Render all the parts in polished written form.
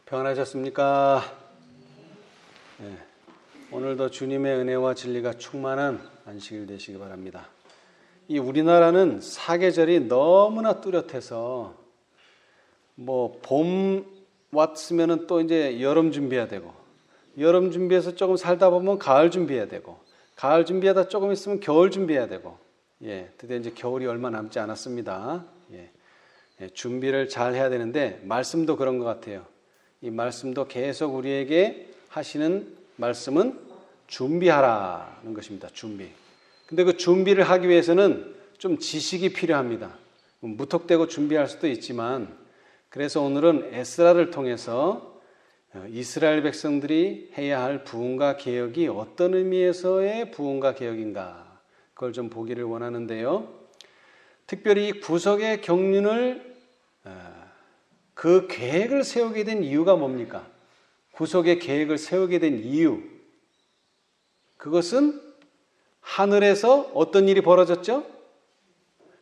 평안하셨습니까? 네, 오늘도 주님의 은혜와 진리가 충만한 안식일 되시기 바랍니다. 이 우리나라는 사계절이 너무나 뚜렷해서 봄 왔으면은 또 이제 여름 준비해야 되고, 여름 준비해서 조금 살다 보면 가을 준비해야 되고, 가을 준비하다 조금 있으면 겨울 준비해야 되고, 드디어 이제 겨울이 얼마 남지 않았습니다. 준비를 잘 해야 되는데 말씀도 그런 것 같아요. 이 말씀도 계속 우리에게 하시는 말씀은 준비하라는 것입니다. 준비. 근데 그 준비를 하기 위해서는 좀 지식이 필요합니다. 무턱대고 준비할 수도 있지만, 그래서 오늘은 에스라를 통해서 이스라엘 백성들이 해야 할 부흥과 개혁이 어떤 의미에서의 부흥과 개혁인가, 그걸 좀 보기를 원하는데요. 특별히 구속의 경륜을 그 계획을 세우게 된 이유가 뭡니까? 구속의 계획을 세우게 된 이유, 그것은 하늘에서 어떤 일이 벌어졌죠?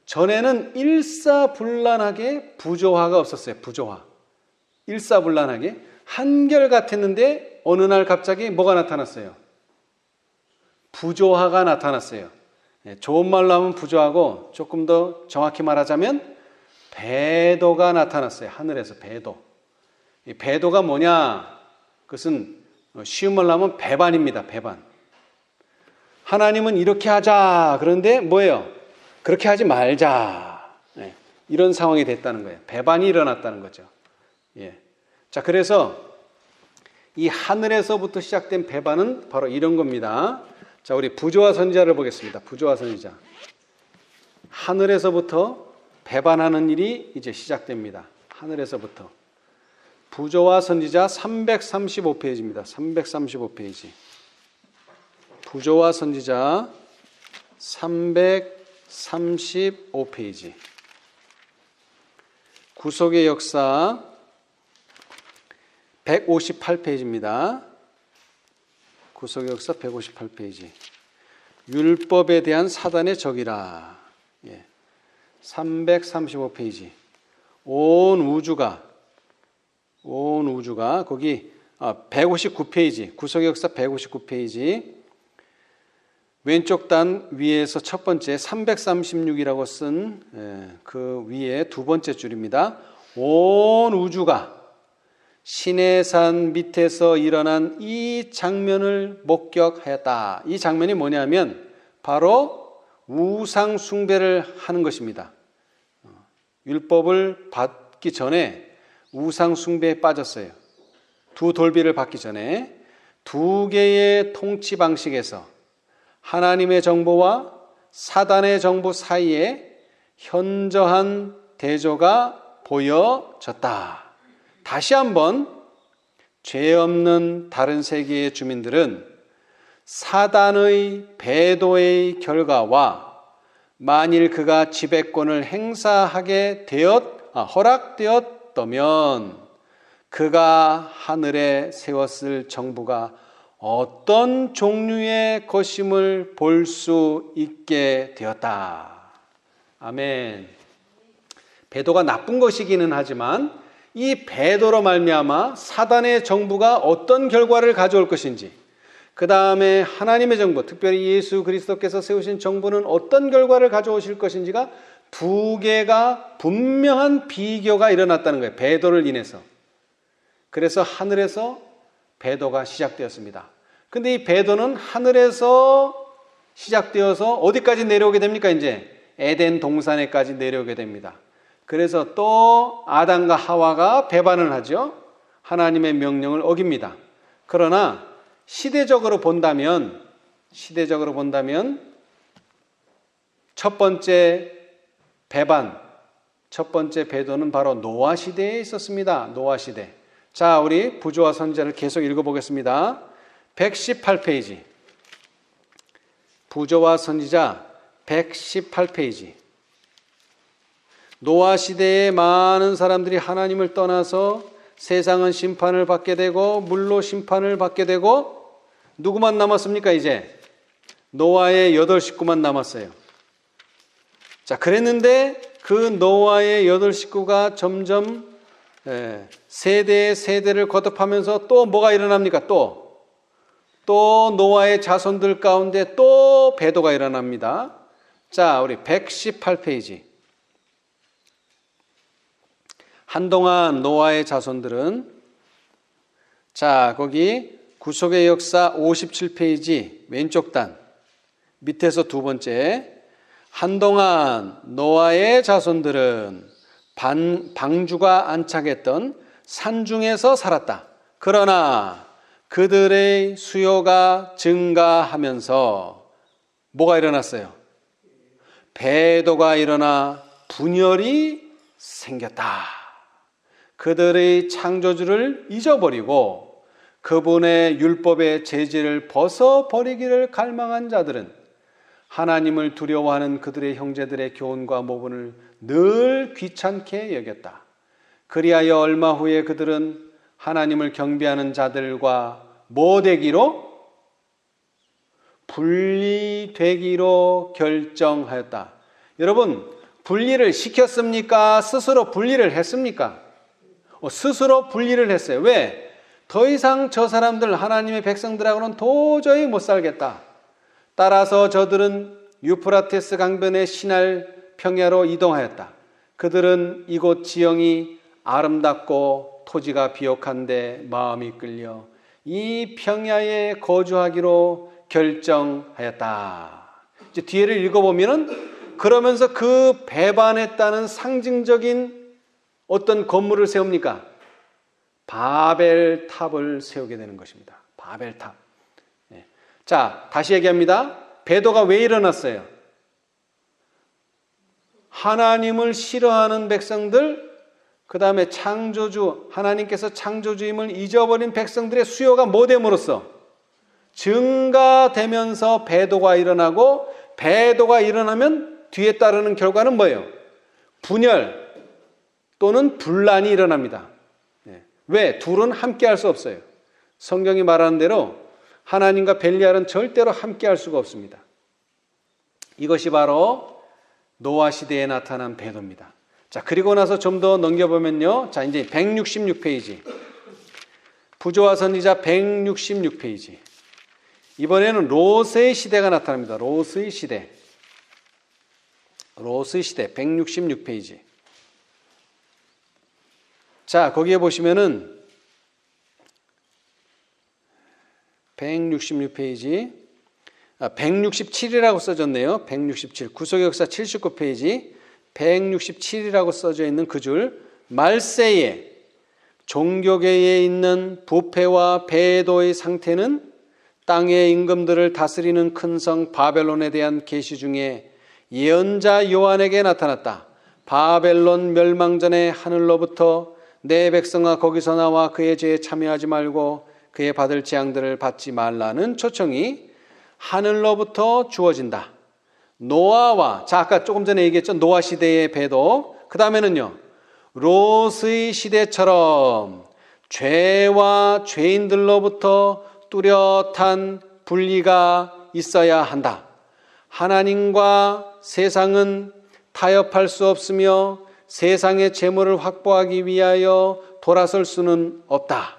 전에는 일사불란하게 부조화가 없었어요. 부조화. 일사불란하게 한결같았는데 어느 날 갑자기 뭐가 나타났어요? 부조화가 나타났어요. 좋은 말로 하면 부조하고, 조금 더 정확히 말하자면 배도가 나타났어요. 하늘에서 배도. 이 배도가 뭐냐? 그것은 쉬운 말로 하면 배반입니다. 배반. 하나님은 이렇게 하자. 그런데 뭐예요? 그렇게 하지 말자. 이런 상황이 됐다는 거예요. 배반이 일어났다는 거죠. 자, 그래서 이 하늘에서부터 시작된 배반은 바로 이런 겁니다. 자, 우리 부조화 선지자를 보겠습니다. 부조화 선지자. 하늘에서부터 배반하는 일이 이제 시작됩니다. 하늘에서부터. 부조화 선지자 335페이지입니다. 335페이지. 부조화 선지자 335페이지. 구속의 역사 158페이지입니다. 구속의 역사 158페이지. 율법에 대한 사단의 적이라. 335페이지. 온 우주가 거기 159페이지. 구속의 역사 159페이지. 왼쪽 단 위에서 첫 번째 336이라고 쓴 그 위에 두 번째 줄입니다. 온 우주가 시내산 밑에서 일어난 이 장면을 목격하였다. 이 장면이 뭐냐면 바로 우상 숭배를 하는 것입니다. 율법을 받기 전에 우상 숭배에 빠졌어요. 두 돌비를 받기 전에 두 개의 통치 방식에서 하나님의 정보와 사단의 정보 사이에 현저한 대조가 보여졌다. 다시 한번 죄 없는 다른 세계의 주민들은 사단의 배도의 결과와 만일 그가 지배권을 행사하게 허락되었다면 그가 하늘에 세웠을 정부가 어떤 종류의 것임을 볼 수 있게 되었다. 아멘. 배도가 나쁜 것이기는 하지만 이 배도로 말미암아 사단의 정부가 어떤 결과를 가져올 것인지, 그 다음에 하나님의 정부, 특별히 예수 그리스도께서 세우신 정부는 어떤 결과를 가져오실 것인지가 두 개가 분명한 비교가 일어났다는 거예요. 배도를 인해서. 그래서 하늘에서 배도가 시작되었습니다. 근데 이 배도는 하늘에서 시작되어서 어디까지 내려오게 됩니까? 이제 에덴 동산에까지 내려오게 됩니다. 그래서 또 아담과 하와가 배반을 하죠. 하나님의 명령을 어깁니다. 그러나 시대적으로 본다면 첫 번째 배반, 첫 번째 배도는 바로 노아 시대에 있었습니다. 노아 시대. 자, 우리 부조화 선지자를 계속 읽어보겠습니다. 118페이지. 부조화 선지자 118페이지. 노아 시대에 많은 사람들이 하나님을 떠나서 세상은 심판을 받게 되고 물로 심판을 받게 되고, 누구만 남았습니까? 이제 노아의 8식구만 남았어요. 자, 그랬는데 그 노아의 8식구가 점점 세대의 세대를 거듭하면서 또 뭐가 일어납니까? 또 노아의 자손들 가운데 또 배도가 일어납니다. 자, 우리 118페이지. 한동안 노아의 자손들은, 자, 거기 구속의 역사 57페이지 왼쪽 단 밑에서 두 번째, 한동안 노아의 자손들은 방주가 안착했던 산중에서 살았다. 그러나 그들의 수요가 증가하면서 뭐가 일어났어요? 배도가 일어나 분열이 생겼다. 그들의 창조주를 잊어버리고 그분의 율법의 제지를 벗어버리기를 갈망한 자들은 하나님을 두려워하는 그들의 형제들의 교훈과 모분을 늘 귀찮게 여겼다. 그리하여 얼마 후에 그들은 하나님을 경배하는 자들과 뭐 되기로? 분리되기로 결정하였다. 여러분, 분리를 시켰습니까? 스스로 분리를 했습니까? 스스로 분리를 했어요. 왜? 더 이상 저 사람들, 하나님의 백성들하고는 도저히 못 살겠다. 따라서 저들은 유프라테스 강변의 시날 평야로 이동하였다. 그들은 이곳 지형이 아름답고 토지가 비옥한데 마음이 끌려 이 평야에 거주하기로 결정하였다. 이제 뒤에를 읽어보면은 그러면서 그 배반했다는 상징적인 어떤 건물을 세웁니까? 바벨탑을 세우게 되는 것입니다. 바벨탑. 자, 다시 얘기합니다. 배도가 왜 일어났어요? 하나님을 싫어하는 백성들, 그 다음에 창조주, 하나님께서 창조주임을 잊어버린 백성들의 수요가 뭐 됨으로써 증가되면서 배도가 일어나고, 배도가 일어나면 뒤에 따르는 결과는 뭐예요? 분열 또는 분란이 일어납니다. 왜? 둘은 함께 할 수 없어요. 성경이 말하는 대로 하나님과 벨리알은 절대로 함께 할 수가 없습니다. 이것이 바로 노아 시대에 나타난 배도입니다. 자, 그리고 나서 좀 더 넘겨보면요. 자, 이제 166페이지. 부조와 선지자 166페이지. 이번에는 롯의 시대가 나타납니다. 롯의 시대. 롯의 시대 166페이지. 자, 거기에 보시면은 166페이지, 167이라고 써졌네요. 167. 구속의 역사 79페이지 167이라고 써져 있는 그 줄. 말세에 종교계에 있는 부패와 배도의 상태는 땅의 임금들을 다스리는 큰 성 바벨론에 대한 계시 중에 예언자 요한에게 나타났다. 바벨론 멸망 전에 하늘로부터 내 백성아 거기서 나와 그의 죄에 참여하지 말고 그의 받을 재앙들을 받지 말라는 초청이 하늘로부터 주어진다. 노아와, 자, 아까 조금 전에 얘기했죠. 노아 시대의 배도. 그 다음에는요, 롯의 시대처럼 죄와 죄인들로부터 뚜렷한 분리가 있어야 한다. 하나님과 세상은 타협할 수 없으며 세상의 재물을 확보하기 위하여 돌아설 수는 없다.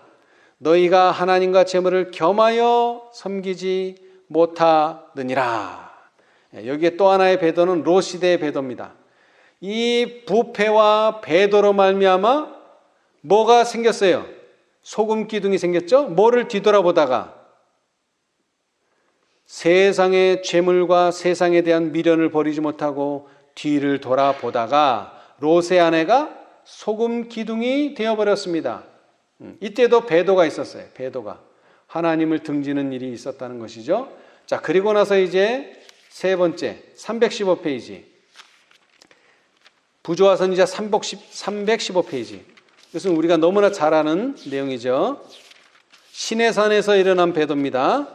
너희가 하나님과 재물을 겸하여 섬기지 못하느니라. 여기에 또 하나의 배도는 롯 시대의 배도입니다. 이 부패와 배도로 말미암아 뭐가 생겼어요? 소금 기둥이 생겼죠? 뭐를 뒤돌아보다가 세상의 재물과 세상에 대한 미련을 버리지 못하고 뒤를 돌아보다가 롯의 아내가 소금 기둥이 되어버렸습니다. 이때도 배도가 있었어요. 배도가. 하나님을 등지는 일이 있었다는 것이죠. 자, 그리고 나서 이제 세 번째 315페이지. 부조와 선지자 315페이지. 이것은 우리가 너무나 잘 아는 내용이죠. 시내산에서 일어난 배도입니다.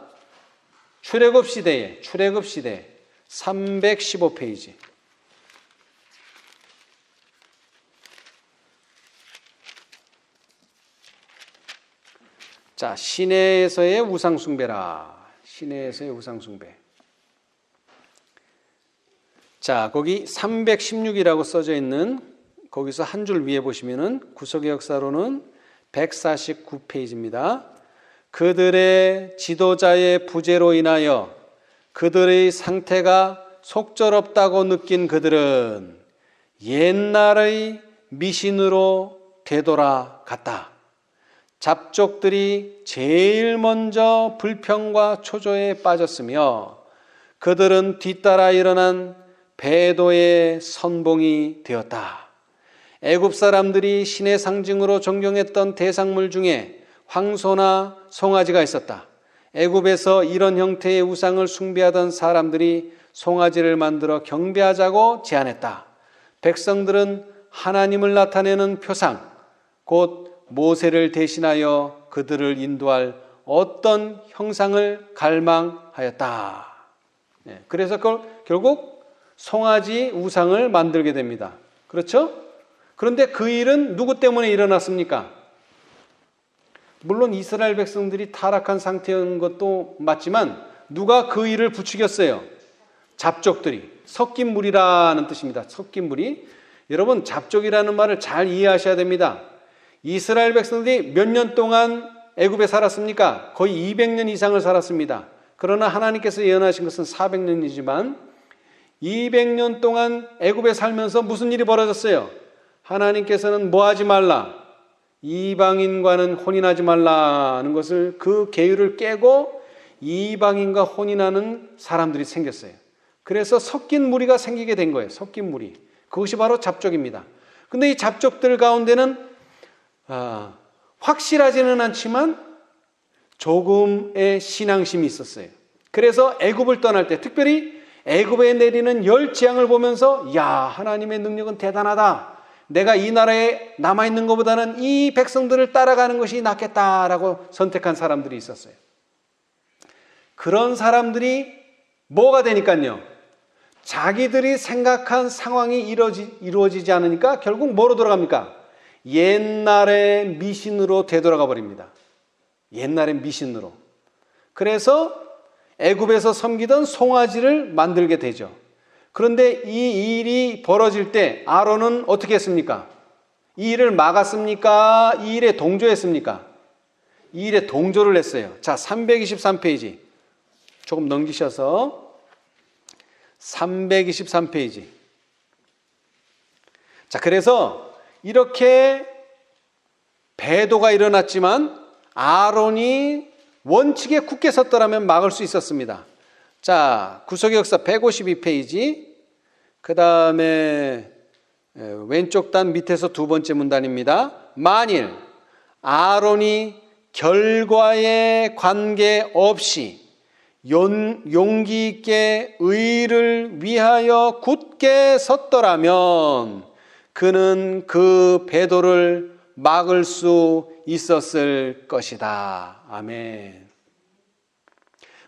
출애굽 시대 315페이지. 자, 시내에서의 우상숭배라. 시내에서의 우상숭배. 자, 거기 316이라고 써져 있는 거기서 한 줄 위에 보시면은 구속의 역사로는 149페이지입니다. 그들의 지도자의 부재로 인하여 그들의 상태가 속절없다고 느낀 그들은 옛날의 미신으로 되돌아갔다. 잡족들이 제일 먼저 불평과 초조에 빠졌으며 그들은 뒤따라 일어난 배도의 선봉이 되었다. 애굽 사람들이 신의 상징으로 존경했던 대상물 중에 황소나 송아지가 있었다. 애굽에서 이런 형태의 우상을 숭배하던 사람들이 송아지를 만들어 경배하자고 제안했다. 백성들은 하나님을 나타내는 표상, 곧 모세를 대신하여 그들을 인도할 어떤 형상을 갈망하였다. 그래서 결국 송아지 우상을 만들게 됩니다. 그렇죠? 그런데 그 일은 누구 때문에 일어났습니까? 물론 이스라엘 백성들이 타락한 상태인 것도 맞지만 누가 그 일을 부추겼어요? 잡족들이. 섞인 무리라는 뜻입니다. 섞인 무리. 여러분, 잡족이라는 말을 잘 이해하셔야 됩니다. 이스라엘 백성들이 몇 년 동안 애굽에 살았습니까? 거의 200년 이상을 살았습니다. 그러나 하나님께서 예언하신 것은 400년이지만 200년 동안 애굽에 살면서 무슨 일이 벌어졌어요? 하나님께서는 뭐 하지 말라? 이방인과는 혼인하지 말라는 것을, 그 계율을 깨고 이방인과 혼인하는 사람들이 생겼어요. 그래서 섞인 무리가 생기게 된 거예요. 섞인 무리. 그것이 바로 잡족입니다. 근데 이 잡족들 가운데는 확실하지는 않지만 조금의 신앙심이 있었어요. 그래서 애굽을 떠날 때, 특별히 애굽에 내리는 열 재앙을 보면서 야, 하나님의 능력은 대단하다. 내가 이 나라에 남아있는 것보다는 이 백성들을 따라가는 것이 낫겠다라고 선택한 사람들이 있었어요. 그런 사람들이 뭐가 되니까요? 자기들이 생각한 상황이 이루어지지 않으니까 결국 뭐로 돌아갑니까? 옛날의 미신으로 되돌아가 버립니다. 옛날의 미신으로. 그래서 애굽에서 섬기던 송아지를 만들게 되죠. 그런데 이 일이 벌어질 때 아론은 어떻게 했습니까? 이 일을 막았습니까? 이 일에 동조했습니까? 이 일에 동조를 했어요. 자, 323페이지. 조금 넘기셔서 323페이지. 자, 그래서 이렇게 배도가 일어났지만 아론이 원칙에 굳게 섰더라면 막을 수 있었습니다. 자, 구속의 역사 152페이지. 그 다음에 왼쪽 단 밑에서 두 번째 문단입니다. 만일 아론이 결과에 관계없이 용기 있게 의를 위하여 굳게 섰더라면 그는 그 배도를 막을 수 있었을 것이다. 아멘.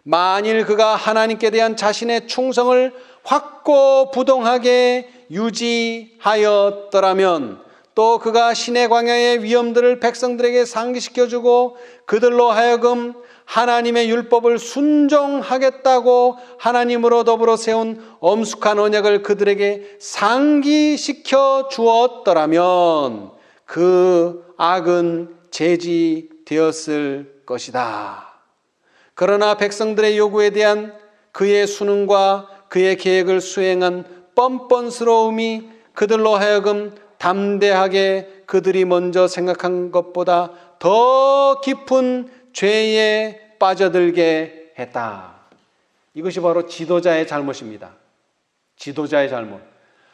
만일 그가 하나님께 대한 자신의 충성을 확고부동하게 유지하였더라면, 또 그가 신의 광야의 위험들을 백성들에게 상기시켜주고 그들로 하여금 하나님의 율법을 순종하겠다고 하나님으로 더불어 세운 엄숙한 언약을 그들에게 상기시켜 주었더라면 그 악은 제지되었을 것이다. 그러나 백성들의 요구에 대한 그의 순응과 그의 계획을 수행한 뻔뻔스러움이 그들로 하여금 담대하게 그들이 먼저 생각한 것보다 더 깊은 죄에 빠져들게 했다. 이것이 바로 지도자의 잘못입니다. 지도자의 잘못.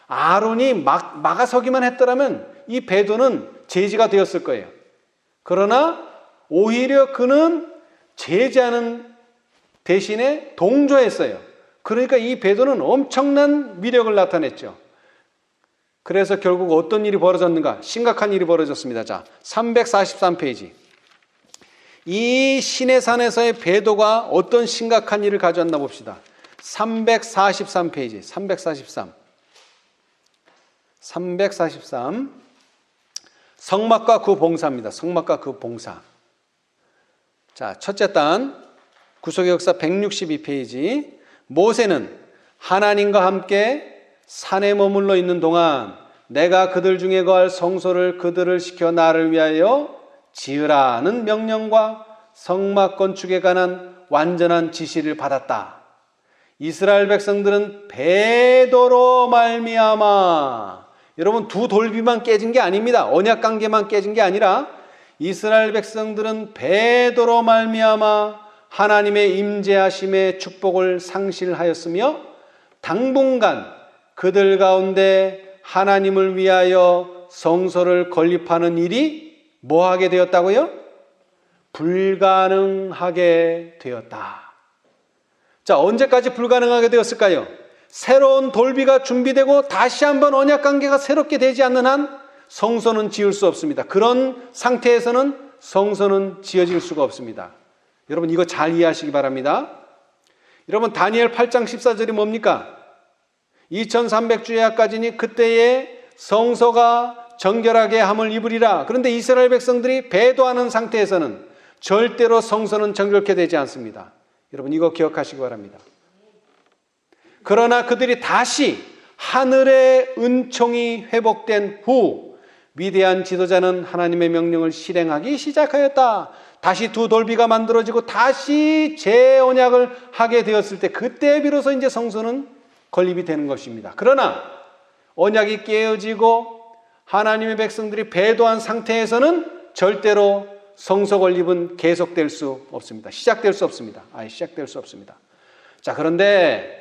아론이 막아서기만 했더라면 이 배도는 제지가 되었을 거예요. 그러나 오히려 그는 제지하는 대신에 동조했어요. 그러니까 이 배도는 엄청난 위력을 나타냈죠. 그래서 결국 어떤 일이 벌어졌는가? 심각한 일이 벌어졌습니다. 자, 343페이지. 이 시내산에서의 배도가 어떤 심각한 일을 가져왔나 봅시다. 343페이지. 343. 성막과 그 봉사입니다. 성막과 그 봉사. 자, 첫째 단, 구속의 역사 162페이지. 모세는 하나님과 함께 산에 머물러 있는 동안 내가 그들 중에 거할 성소를 그들을 시켜 나를 위하여 지으라는 명령과 성막 건축에 관한 완전한 지시를 받았다. 이스라엘 백성들은 배도로 말미암아, 여러분 두 돌비만 깨진 게 아닙니다. 언약 관계만 깨진 게 아니라 이스라엘 백성들은 배도로 말미암아 하나님의 임재하심의 축복을 상실하였으며 당분간 그들 가운데 하나님을 위하여 성소를 건립하는 일이 뭐하게 되었다고요? 불가능하게 되었다. 자, 언제까지 불가능하게 되었을까요? 새로운 돌비가 준비되고 다시 한번 언약 관계가 새롭게 되지 않는 한 성소는 지을 수 없습니다. 그런 상태에서는 성소는 지어질 수가 없습니다. 여러분 이거 잘 이해하시기 바랍니다. 여러분 다니엘 8장 14절이 뭡니까? 2300주야까지니 그때에 성소가 정결하게 함을 입으리라. 그런데 이스라엘 백성들이 배도하는 상태에서는 절대로 성소는 정결케 되지 않습니다. 여러분 이거 기억하시기 바랍니다. 그러나 그들이 다시 하늘의 은총이 회복된 후 위대한 지도자는 하나님의 명령을 실행하기 시작하였다. 다시 두 돌비가 만들어지고 다시 재언약을 하게 되었을 때 그때 비로소 이제 성소는 건립이 되는 것입니다. 그러나 언약이 깨어지고 하나님의 백성들이 배도한 상태에서는 절대로 성소 건립은 계속될 수 없습니다. 시작될 수 없습니다. 아예 시작될 수 없습니다. 자, 그런데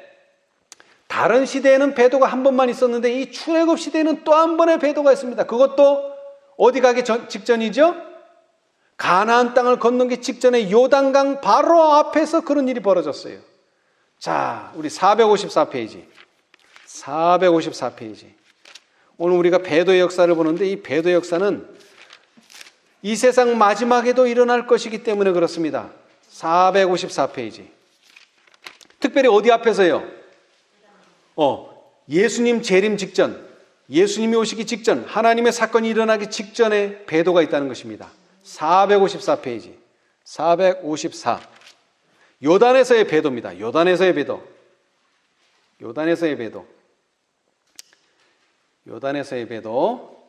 다른 시대에는 배도가 한 번만 있었는데 이 출애굽 시대에는 또 한 번의 배도가 있습니다. 그것도 어디 가기 직전이죠? 가나안 땅을 건너기 직전에 요단강 바로 앞에서 그런 일이 벌어졌어요. 자, 우리 454페이지. 454페이지. 오늘 우리가 배도의 역사를 보는데 이 배도의 역사는 이 세상 마지막에도 일어날 것이기 때문에 그렇습니다. 454페이지. 특별히 어디 앞에서요? 예수님 재림 직전, 예수님이 오시기 직전, 하나님의 사건이 일어나기 직전에 배도가 있다는 것입니다. 454페이지. 454. 요단에서의 배도입니다. 요단에서의 배도. 요단에서의 배도. 요단에서의 배도.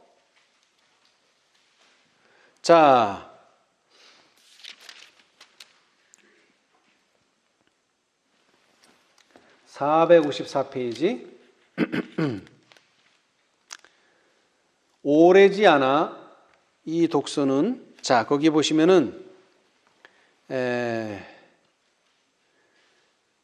자, (454페이지) 오래지 않아 이 독서는, 자 거기 보시면은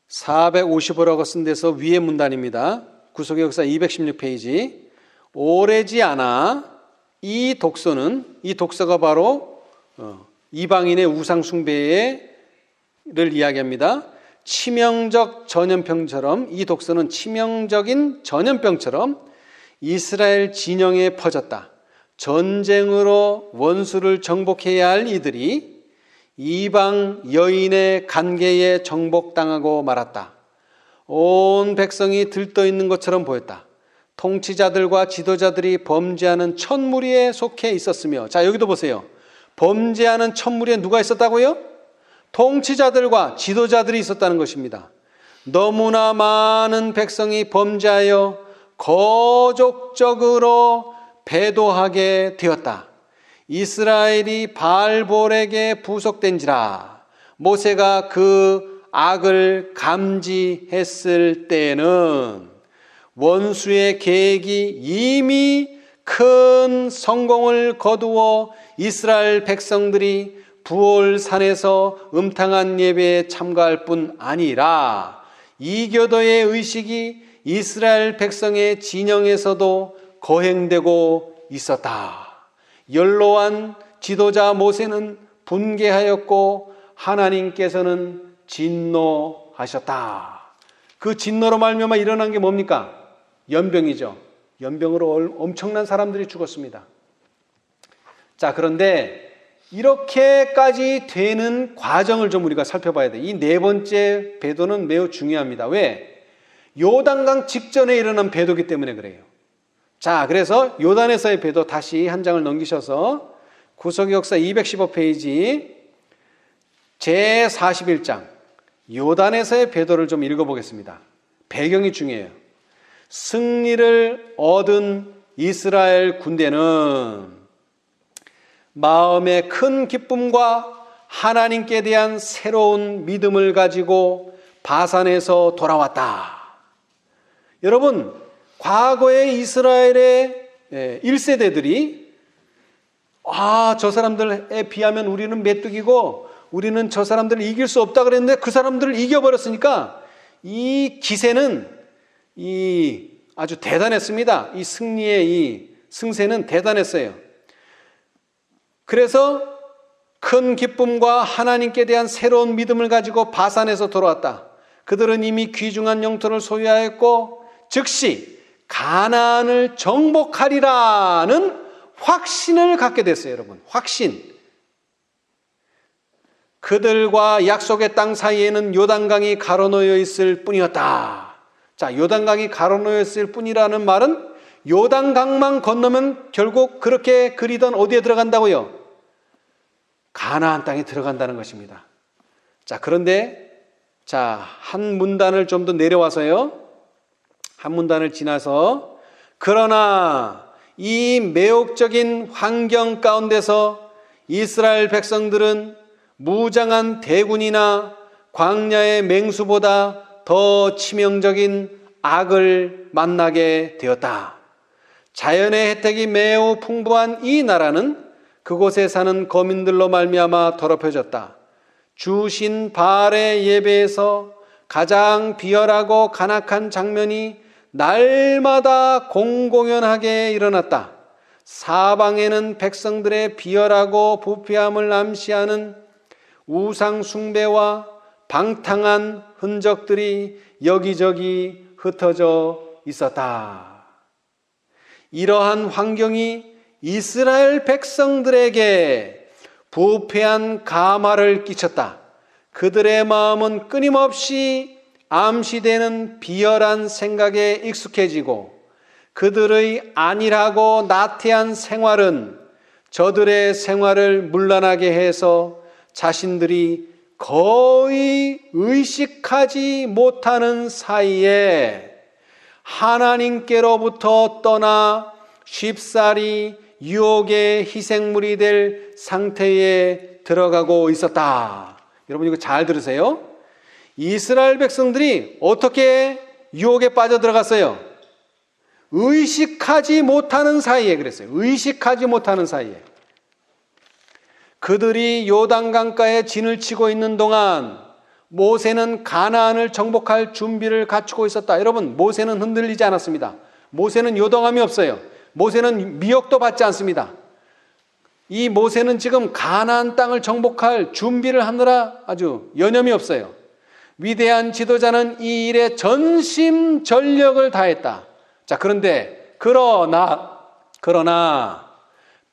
455라고 쓴 데서 위에 문단입니다. 구속의 역사 216페이지. 오래지 않아 이 독서는, 이 독서가 바로 이방인의 우상 숭배를 이야기합니다. 치명적 전염병처럼, 이 독서는 치명적인 전염병처럼 이스라엘 진영에 퍼졌다. 전쟁으로 원수를 정복해야 할 이들이 이방 여인의 간계에 정복당하고 말았다. 온 백성이 들떠있는 것처럼 보였다. 통치자들과 지도자들이 범죄하는 첫무리에 속해 있었으며, 자 여기도 보세요. 범죄하는 첫무리에 누가 있었다고요? 통치자들과 지도자들이 있었다는 것입니다. 너무나 많은 백성이 범죄하여 거족적으로 배도하게 되었다. 이스라엘이 바알볼에게 부속된지라. 모세가 그 악을 감지했을 때는 원수의 계획이 이미 큰 성공을 거두어 이스라엘 백성들이 부올산에서 음탕한 예배에 참가할 뿐 아니라 이교도의 의식이 이스라엘 백성의 진영에서도 거행되고 있었다. 연로한 지도자 모세는 분개하였고 하나님께서는 진노하셨다. 그 진노로 말미암아 일어난 게 뭡니까? 연병이죠. 연병으로 엄청난 사람들이 죽었습니다. 자, 그런데 이렇게까지 되는 과정을 좀 우리가 살펴봐야 돼. 이 네 번째 배도는 매우 중요합니다. 왜? 요단강 직전에 일어난 배도기 때문에 그래요. 자, 그래서 요단에서의 배도 다시 한 장을 넘기셔서 구속의 역사 215페이지 제41장 요단에서의 배도를 좀 읽어보겠습니다. 배경이 중요해요. 승리를 얻은 이스라엘 군대는 마음의 큰 기쁨과 하나님께 대한 새로운 믿음을 가지고 바산에서 돌아왔다. 여러분, 과거의 이스라엘의 1세대들이 저 사람들에 비하면 우리는 메뚜기고 우리는 저 사람들을 이길 수 없다 그랬는데 그 사람들을 이겨버렸으니까 이 기세는 아주 대단했습니다. 이 승리의 이 승세는 대단했어요. 그래서 큰 기쁨과 하나님께 대한 새로운 믿음을 가지고 바산에서 돌아왔다. 그들은 이미 귀중한 영토를 소유하였고 즉시 가나안을 정복하리라는 확신을 갖게 됐어요, 여러분. 확신. 그들과 약속의 땅 사이에는 요단강이 가로놓여 있을 뿐이었다. 자, 요단강이 가로놓여 있을 뿐이라는 말은 요단강만 건너면 결국 그렇게 그리던 어디에 들어간다고요? 가나안 땅에 들어간다는 것입니다. 자, 그런데 한 문단을 좀 더 내려와서요. 한 문단을 지나서 그러나 이 매혹적인 환경 가운데서 이스라엘 백성들은 무장한 대군이나 광야의 맹수보다 더 치명적인 악을 만나게 되었다. 자연의 혜택이 매우 풍부한 이 나라는 그곳에 사는 거민들로 말미암아 더럽혀졌다. 주신 바알의 예배에서 가장 비열하고 간악한 장면이 날마다 공공연하게 일어났다. 사방에는 백성들의 비열하고 부패함을 암시하는 우상 숭배와 방탕한 흔적들이 여기저기 흩어져 있었다. 이러한 환경이 이스라엘 백성들에게 부패한 감화를 끼쳤다. 그들의 마음은 끊임없이 암시되는 비열한 생각에 익숙해지고 그들의 안일하고 나태한 생활은 저들의 생활을 문란하게 해서 자신들이 거의 의식하지 못하는 사이에 하나님께로부터 떠나 쉽사리 유혹의 희생물이 될 상태에 들어가고 있었다. 여러분, 이거 잘 들으세요. 이스라엘 백성들이 어떻게 유혹에 빠져들어갔어요? 의식하지 못하는 사이에 그랬어요. 의식하지 못하는 사이에. 그들이 요단강가에 진을 치고 있는 동안 모세는 가나안을 정복할 준비를 갖추고 있었다. 여러분, 모세는 흔들리지 않았습니다. 모세는 요동함이 없어요. 모세는 미혹도 받지 않습니다. 이 모세는 지금 가나안 땅을 정복할 준비를 하느라 아주 여념이 없어요. 위대한 지도자는 이 일에 전심전력을 다했다. 자, 그러나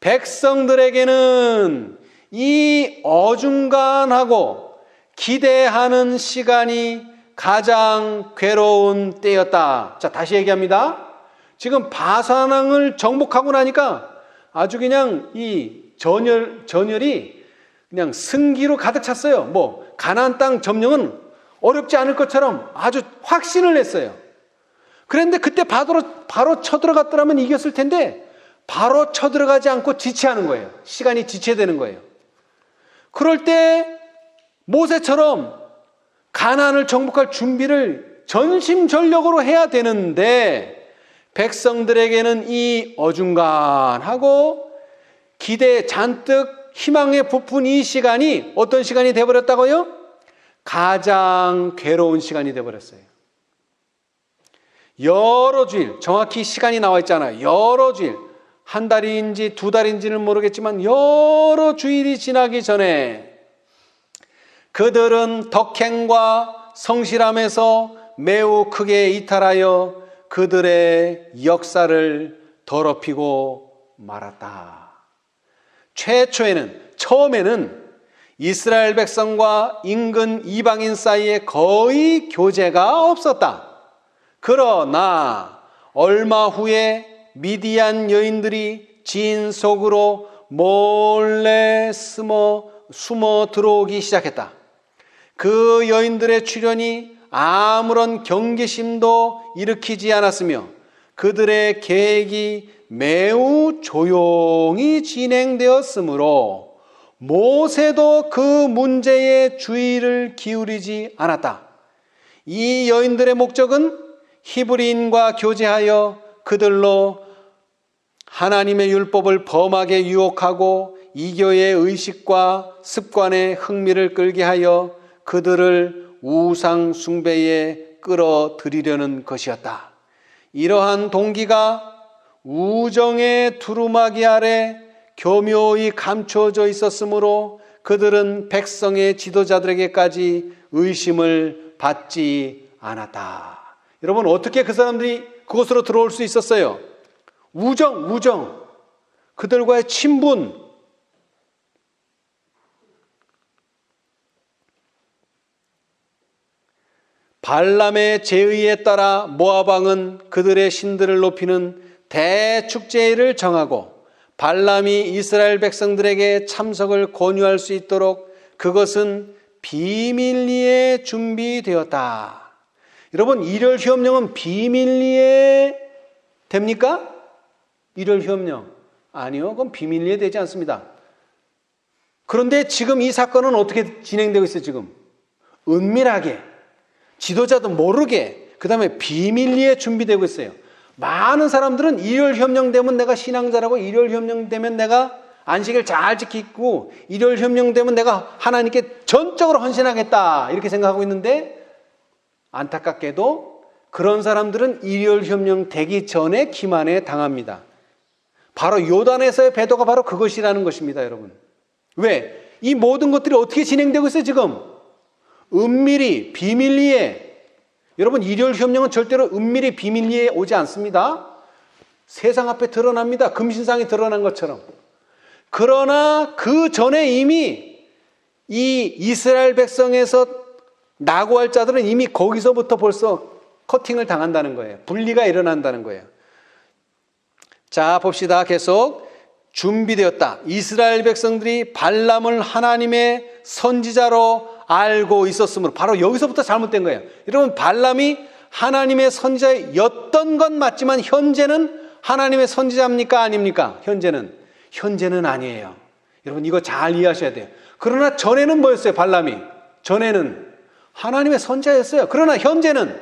백성들에게는 이 어중간하고 기대하는 시간이 가장 괴로운 때였다. 자, 다시 얘기합니다. 지금 바산왕을 정복하고 나니까 아주 그냥 이 전열이 그냥 승기로 가득 찼어요. 가나안 땅 점령은 어렵지 않을 것처럼 아주 확신을 냈어요. 그런데 그때 바로 쳐들어갔더라면 이겼을 텐데 바로 쳐들어가지 않고 지체하는 거예요. 시간이 지체되는 거예요. 그럴 때 모세처럼 가나안을 정복할 준비를 전심전력으로 해야 되는데 백성들에게는 이 어중간하고 기대 잔뜩 희망에 부푼 이 시간이 어떤 시간이 되어버렸다고요? 가장 괴로운 시간이 되어버렸어요. 여러 주일, 정확히 시간이 나와 있잖아요. 여러 주일, 한 달인지 두 달인지는 모르겠지만 여러 주일이 지나기 전에 그들은 덕행과 성실함에서 매우 크게 이탈하여 그들의 역사를 더럽히고 말았다. 처음에는 이스라엘 백성과 인근 이방인 사이에 거의 교제가 없었다. 그러나 얼마 후에 미디안 여인들이 진 속으로 몰래 숨어 들어오기 시작했다. 그 여인들의 출현이 아무런 경계심도 일으키지 않았으며 그들의 계획이 매우 조용히 진행되었으므로 모세도 그 문제에 주의를 기울이지 않았다. 이 여인들의 목적은 히브리인과 교제하여 그들로 하나님의 율법을 범하게 유혹하고 이교의 의식과 습관에 흥미를 끌게 하여 그들을 우상 숭배에 끌어들이려는 것이었다. 이러한 동기가 우정의 두루마기 아래 교묘히 감춰져 있었으므로 그들은 백성의 지도자들에게까지 의심을 받지 않았다. 여러분, 어떻게 그 사람들이 그곳으로 들어올 수 있었어요? 우정. 그들과의 친분. 발람의 제의에 따라 모압 왕은 그들의 신들을 높이는 대축제일을 정하고 발람이 이스라엘 백성들에게 참석을 권유할 수 있도록 그것은 비밀리에 준비되었다. 여러분, 일열 휴업령은 비밀리에 됩니까? 일열 휴업령. 아니요, 그건 비밀리에 되지 않습니다. 그런데 지금 이 사건은 어떻게 진행되고 있어요? 지금 은밀하게, 지도자도 모르게, 그 다음에 비밀리에 준비되고 있어요. 많은 사람들은 일열 휴업령 되면 내가 신앙자라고, 일열 휴업령 되면 내가 안식일 잘 지키고, 일열 휴업령 되면 내가 하나님께 전적으로 헌신하겠다, 이렇게 생각하고 있는데, 안타깝게도 그런 사람들은 일열 휴업령 되기 전에 기만에 당합니다. 바로 요단에서의 배도가 바로 그것이라는 것입니다, 여러분. 왜? 이 모든 것들이 어떻게 진행되고 있어요, 지금? 은밀히, 비밀리에. 여러분, 일열 휴업령은 절대로 은밀히, 비밀리에 오지 않습니다. 세상 앞에 드러납니다. 금신상이 드러난 것처럼. 그러나 그 전에 이미 이 이스라엘 백성에서 낙오할 자들은 이미 거기서부터 벌써 커팅을 당한다는 거예요. 분리가 일어난다는 거예요. 자, 봅시다. 계속 준비되었다. 이스라엘 백성들이 발람을 하나님의 선지자로 알고 있었으므로, 바로 여기서부터 잘못된 거예요. 여러분, 발람이 하나님의 선지자였던 건 맞지만 현재는 하나님의 선지자입니까? 아닙니까? 현재는 아니에요. 여러분, 이거 잘 이해하셔야 돼요. 그러나 전에는 뭐였어요? 발람이 전에는 하나님의 선지자였어요. 그러나 현재는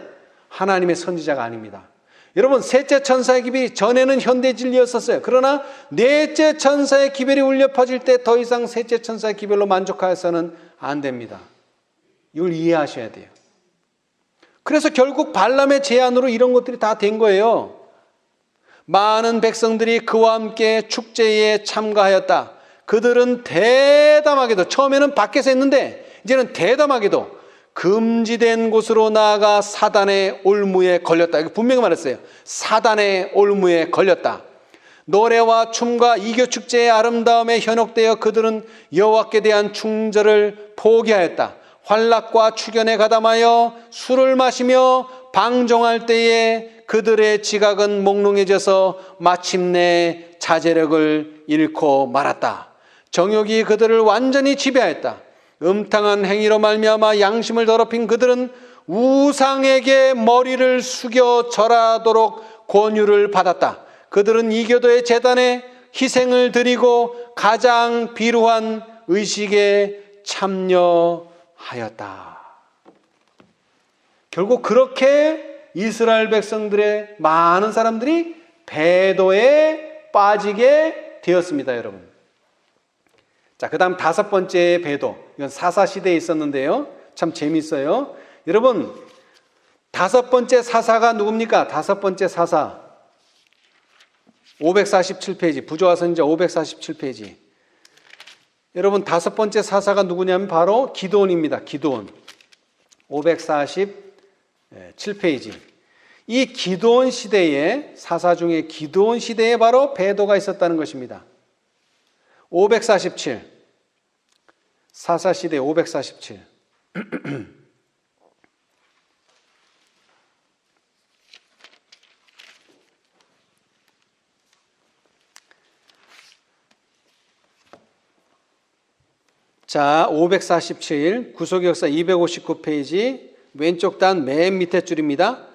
하나님의 선지자가 아닙니다. 여러분, 셋째 천사의 기별이 전에는 현대 진리였었어요. 그러나 넷째 천사의 기별이 울려 퍼질 때 더 이상 셋째 천사의 기별로 만족하여서는 안 됩니다. 이걸 이해하셔야 돼요. 그래서 결국 발람의 제안으로 이런 것들이 다 된 거예요. 많은 백성들이 그와 함께 축제에 참가하였다. 그들은 대담하게도, 처음에는 밖에서 했는데 이제는 대담하게도 금지된 곳으로 나아가 사단의 올무에 걸렸다. 이거 분명히 말했어요. 사단의 올무에 걸렸다. 노래와 춤과 이교 축제의 아름다움에 현혹되어 그들은 여호와께 대한 충절을 포기하였다. 환락과 추견에 가담하여 술을 마시며 방종할 때에 그들의 지각은 몽롱해져서 마침내 자제력을 잃고 말았다. 정욕이 그들을 완전히 지배하였다. 음탕한 행위로 말미암아 양심을 더럽힌 그들은 우상에게 머리를 숙여 절하도록 권유를 받았다. 그들은 이교도의 제단에 희생을 드리고 가장 비루한 의식에 참여하였다. 결국 그렇게 이스라엘 백성들의 많은 사람들이 배도에 빠지게 되었습니다, 여러분. 자, 그 다음 다섯 번째 배도. 이건 사사시대에 있었는데요. 참 재밌어요. 여러분, 다섯 번째 사사가 누굽니까? 다섯 번째 사사. 547페이지. 부조화 선지자 547페이지. 여러분, 다섯 번째 사사가 누구냐면 바로 기드온입니다. 기드온. 547페이지. 이 기드온 시대에, 사사 중에 기드온 시대에 바로 배도가 있었다는 것입니다. 547. 사사시대 547. 자, 547 구속역사 259페이지 왼쪽 단 맨 밑에 줄입니다.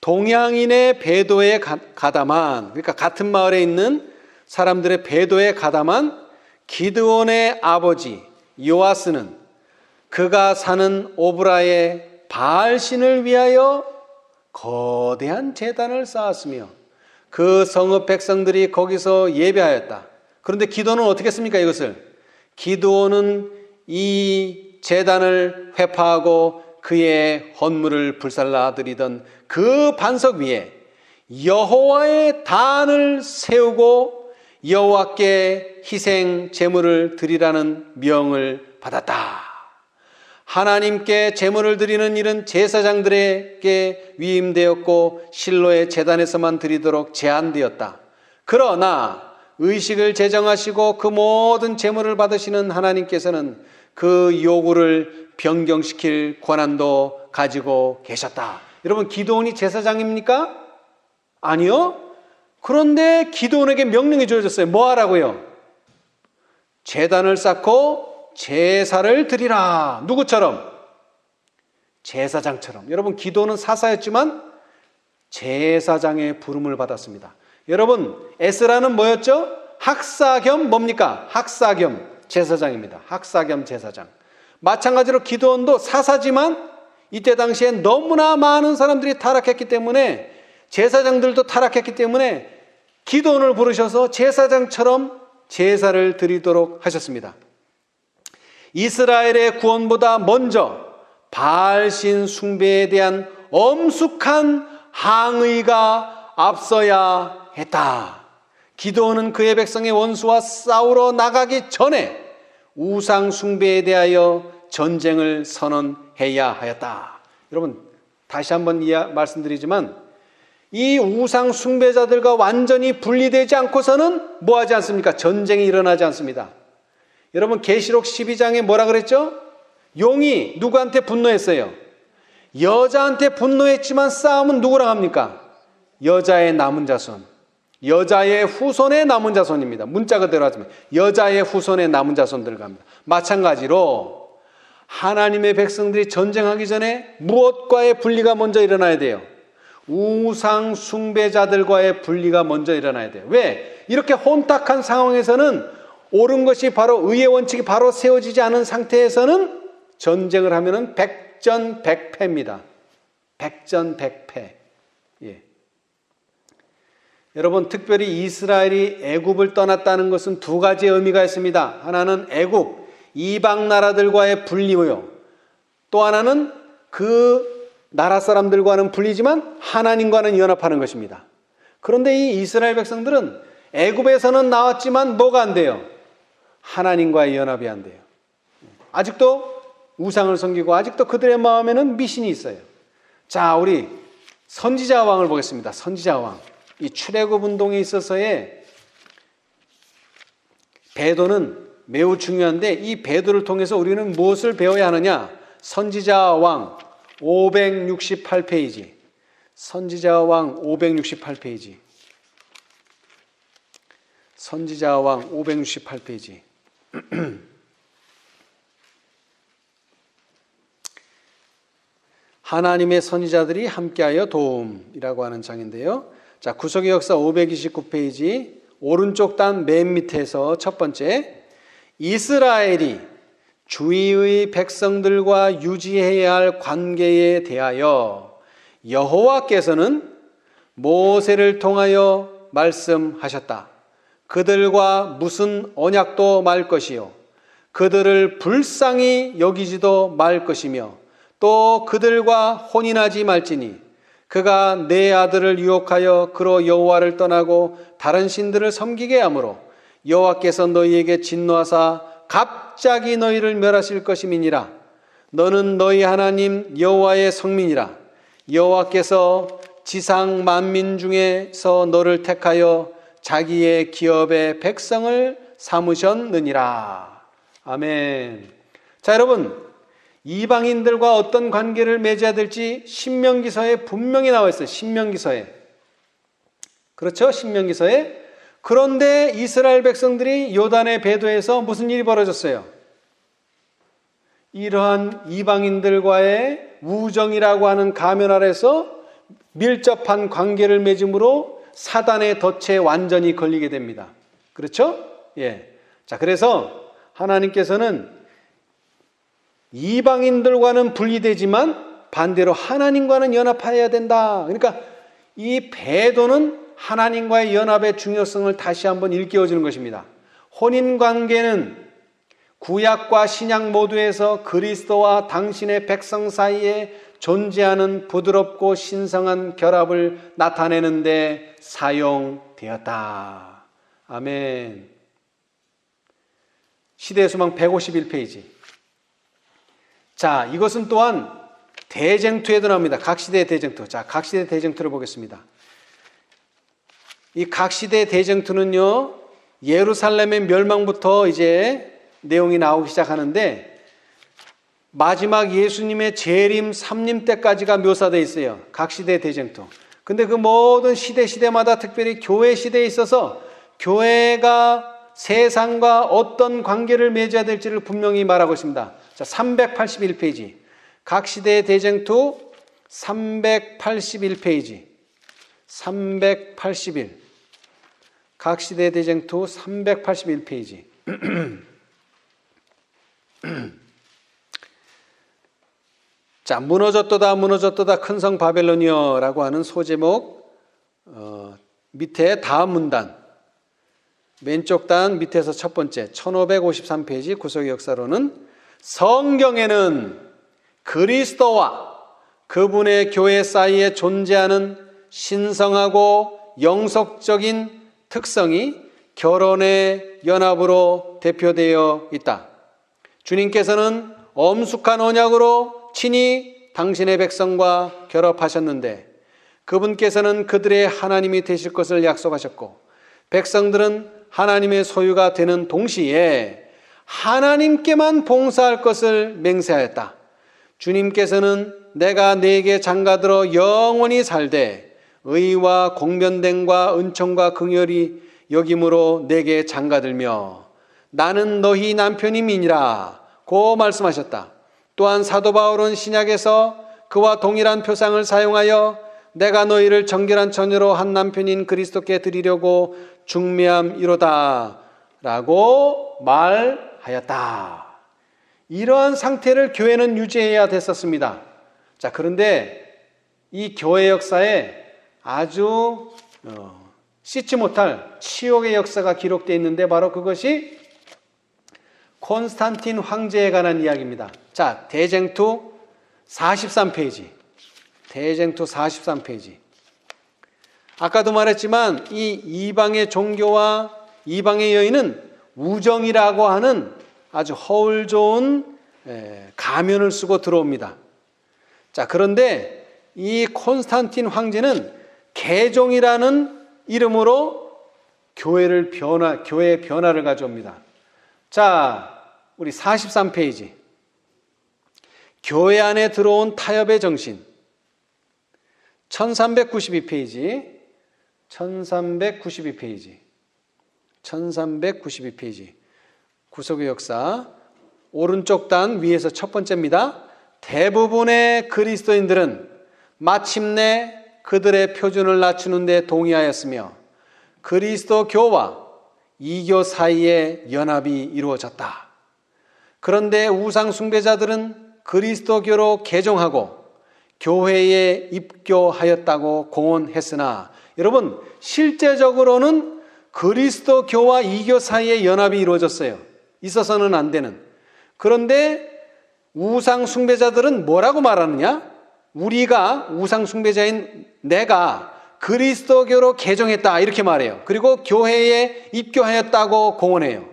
동양인의 배도에 가담한, 그러니까 같은 마을에 있는 사람들의 배도에 가담한 기드온의 아버지 요아스는 그가 사는 오브라의 바알신을 위하여 거대한 제단을 쌓았으며 그 성읍 백성들이 거기서 예배하였다. 그런데 기드온은 어떻게 했습니까? 이것을 기드온은 이 제단을 회파하고 그의 헌물을 불살라 드리던 그 반석 위에 여호와의 단을 세우고 여호와께 희생 제물을 드리라는 명을 받았다. 하나님께 제물을 드리는 일은 제사장들에게 위임되었고 실로의 제단에서만 드리도록 제한되었다. 그러나 의식을 제정하시고 그 모든 제물을 받으시는 하나님께서는 그 요구를 변경시킬 권한도 가지고 계셨다. 여러분, 기드온이 제사장입니까? 아니요. 그런데 기드온에게 명령이 주어졌어요. 뭐 하라고요? 제단을 쌓고 제사를 드리라. 누구처럼? 제사장처럼. 여러분, 기도는 사사였지만 제사장의 부름을 받았습니다. 여러분, 에스라는 뭐였죠? 학사 겸 뭡니까? 학사 겸 제사장입니다. 학사 겸 제사장. 마찬가지로 기도원도 사사지만 이때 당시에 너무나 많은 사람들이 타락했기 때문에, 제사장들도 타락했기 때문에 기도원을 부르셔서 제사장처럼 제사를 드리도록 하셨습니다. 이스라엘의 구원보다 먼저 바알신 숭배에 대한 엄숙한 항의가 앞서야 했다. 기드온은 그의 백성의 원수와 싸우러 나가기 전에 우상 숭배에 대하여 전쟁을 선언해야 하였다. 여러분, 다시 한번 말씀드리지만 이 우상 숭배자들과 완전히 분리되지 않고서는 뭐 하지 않습니까? 전쟁이 일어나지 않습니다. 여러분, 계시록 12장에 뭐라 그랬죠? 용이 누구한테 분노했어요? 여자한테 분노했지만 싸움은 누구랑 합니까? 여자의 남은 자손, 여자의 후손의 남은 자손입니다. 문자 그대로 하자면 여자의 후손의 남은 자손들과 합니다. 마찬가지로 하나님의 백성들이 전쟁하기 전에 무엇과의 분리가 먼저 일어나야 돼요? 우상 숭배자들과의 분리가 먼저 일어나야 돼요. 왜? 이렇게 혼탁한 상황에서는, 옳은 것이 바로 의의 원칙이 바로 세워지지 않은 상태에서는 전쟁을 하면은 백전백패입니다. 백전백패. 예. 여러분, 특별히 이스라엘이 애굽을 떠났다는 것은 두 가지의 의미가 있습니다. 하나는 애굽, 이방 나라들과의 분리고요. 또 하나는 그 나라 사람들과는 분리지만 하나님과는 연합하는 것입니다. 그런데 이 이스라엘 백성들은 애굽에서는 나왔지만 뭐가 안 돼요? 하나님과의 연합이 안 돼요. 아직도 우상을 섬기고 아직도 그들의 마음에는 미신이 있어요. 자, 우리 선지자 왕을 보겠습니다. 선지자 왕. 이 출애굽 운동에 있어서의 배도는 매우 중요한데, 이 배도를 통해서 우리는 무엇을 배워야 하느냐? 선지자 왕 568페이지. 선지자 왕 568페이지. 선지자 왕 568페이지. 하나님의 선지자들이 함께하여 도움이라고 하는 장인데요. 자, 구속의 역사 529페이지 오른쪽 단 맨 밑에서 첫 번째, 이스라엘이 주위의 백성들과 유지해야 할 관계에 대하여 여호와께서는 모세를 통하여 말씀하셨다. 그들과 무슨 언약도 말 것이요, 그들을 불쌍히 여기지도 말 것이며, 또 그들과 혼인하지 말지니 그가 내 아들을 유혹하여 그로 여호와를 떠나고 다른 신들을 섬기게 하므로 여호와께서 너희에게 진노하사 갑자기 너희를 멸하실 것임이니라. 너는 너희 하나님 여호와의 성민이라. 여호와께서 지상 만민 중에서 너를 택하여 자기의 기업의 백성을 삼으셨느니라. 아멘. 자, 여러분, 이방인들과 어떤 관계를 맺어야 될지 신명기서에 분명히 나와 있어요. 신명기서에. 그렇죠? 신명기서에. 그런데 이스라엘 백성들이 요단의 배도에서 무슨 일이 벌어졌어요? 이러한 이방인들과의 우정이라고 하는 가면 아래서 밀접한 관계를 맺음으로 사단의 덫에 완전히 걸리게 됩니다. 그렇죠? 예. 자, 그래서 하나님께서는 이방인들과는 분리되지만 반대로 하나님과는 연합해야 된다. 그러니까 이 배도는 하나님과의 연합의 중요성을 다시 한번 일깨워주는 것입니다. 혼인관계는 구약과 신약 모두에서 그리스도와 당신의 백성 사이에 존재하는 부드럽고 신성한 결합을 나타내는 데 사용되었다. 아멘. 시대의 소망 151페이지. 자, 이것은 또한 대쟁투에도 나옵니다. 각시대의 대쟁투. 자, 각시대 대쟁투를 보겠습니다. 이 각시대 대쟁투는요, 예루살렘의 멸망부터 이제 내용이 나오기 시작하는데 마지막 예수님의 재림 3림 때까지가 묘사되어 있어요. 각시대 대쟁투. 근데 그 모든 시대마다 특별히 교회 시대에 있어서 교회가 세상과 어떤 관계를 맺어야 될지를 분명히 말하고 있습니다. 자, 381페이지. 각시대 대쟁투 381페이지. 381. 각시대 대쟁투 381페이지. 자, 무너졌도다 큰성 바벨론이여 라고 하는 소제목 밑에 다음 문단 왼쪽 단 밑에서 첫 번째 1553페이지 구속의 역사로는 성경에는 그리스도와 그분의 교회 사이에 존재하는 신성하고 영속적인 특성이 결혼의 연합으로 대표되어 있다. 주님께서는 엄숙한 언약으로 친히 당신의 백성과 결합하셨는데 그분께서는 그들의 하나님이 되실 것을 약속하셨고 백성들은 하나님의 소유가 되는 동시에 하나님께만 봉사할 것을 맹세하였다. 주님께서는 내가 네게 장가들어 영원히 살되 의와 공변됨과 은총과 긍휼이 여김으로 내게 장가들며 나는 너희 남편임이니라 고 말씀하셨다. 또한 사도 바울은 신약에서 그와 동일한 표상을 사용하여 내가 너희를 정결한 처녀로 한 남편인 그리스도께 드리려고 중매함이로다 라고 말하였다. 이러한 상태를 교회는 유지해야 됐었습니다. 자, 그런데 이 교회 역사에 아주 씻지 못할 치욕의 역사가 기록되어 있는데 바로 그것이 콘스탄틴 황제에 관한 이야기입니다. 자, 대쟁투 43페이지. 대쟁투 43페이지. 아까도 말했지만 이 이방의 종교와 이방의 여인은 우정이라고 하는 아주 허울 좋은 가면을 쓰고 들어옵니다. 자, 그런데 이 콘스탄틴 황제는 개종이라는 이름으로 교회의 변화를 가져옵니다. 자, 우리 43페이지. 교회 안에 들어온 타협의 정신. 1392페이지. 1392페이지. 1392페이지. 구속의 역사. 오른쪽 단 위에서 첫 번째입니다. 대부분의 그리스도인들은 마침내 그들의 표준을 낮추는 데 동의하였으며 그리스도 교와 이교 사이에 연합이 이루어졌다. 그런데 우상 숭배자들은 그리스도교로 개종하고 교회에 입교하였다고 공언했으나 여러분 실제적으로는 그리스도교와 이교 사이에 연합이 이루어졌어요. 있어서는 안 되는. 그런데 우상 숭배자들은 뭐라고 말하느냐? 우리가 우상 숭배자인 내가 그리스도교로 개종했다 이렇게 말해요. 그리고 교회에 입교하였다고 공언해요.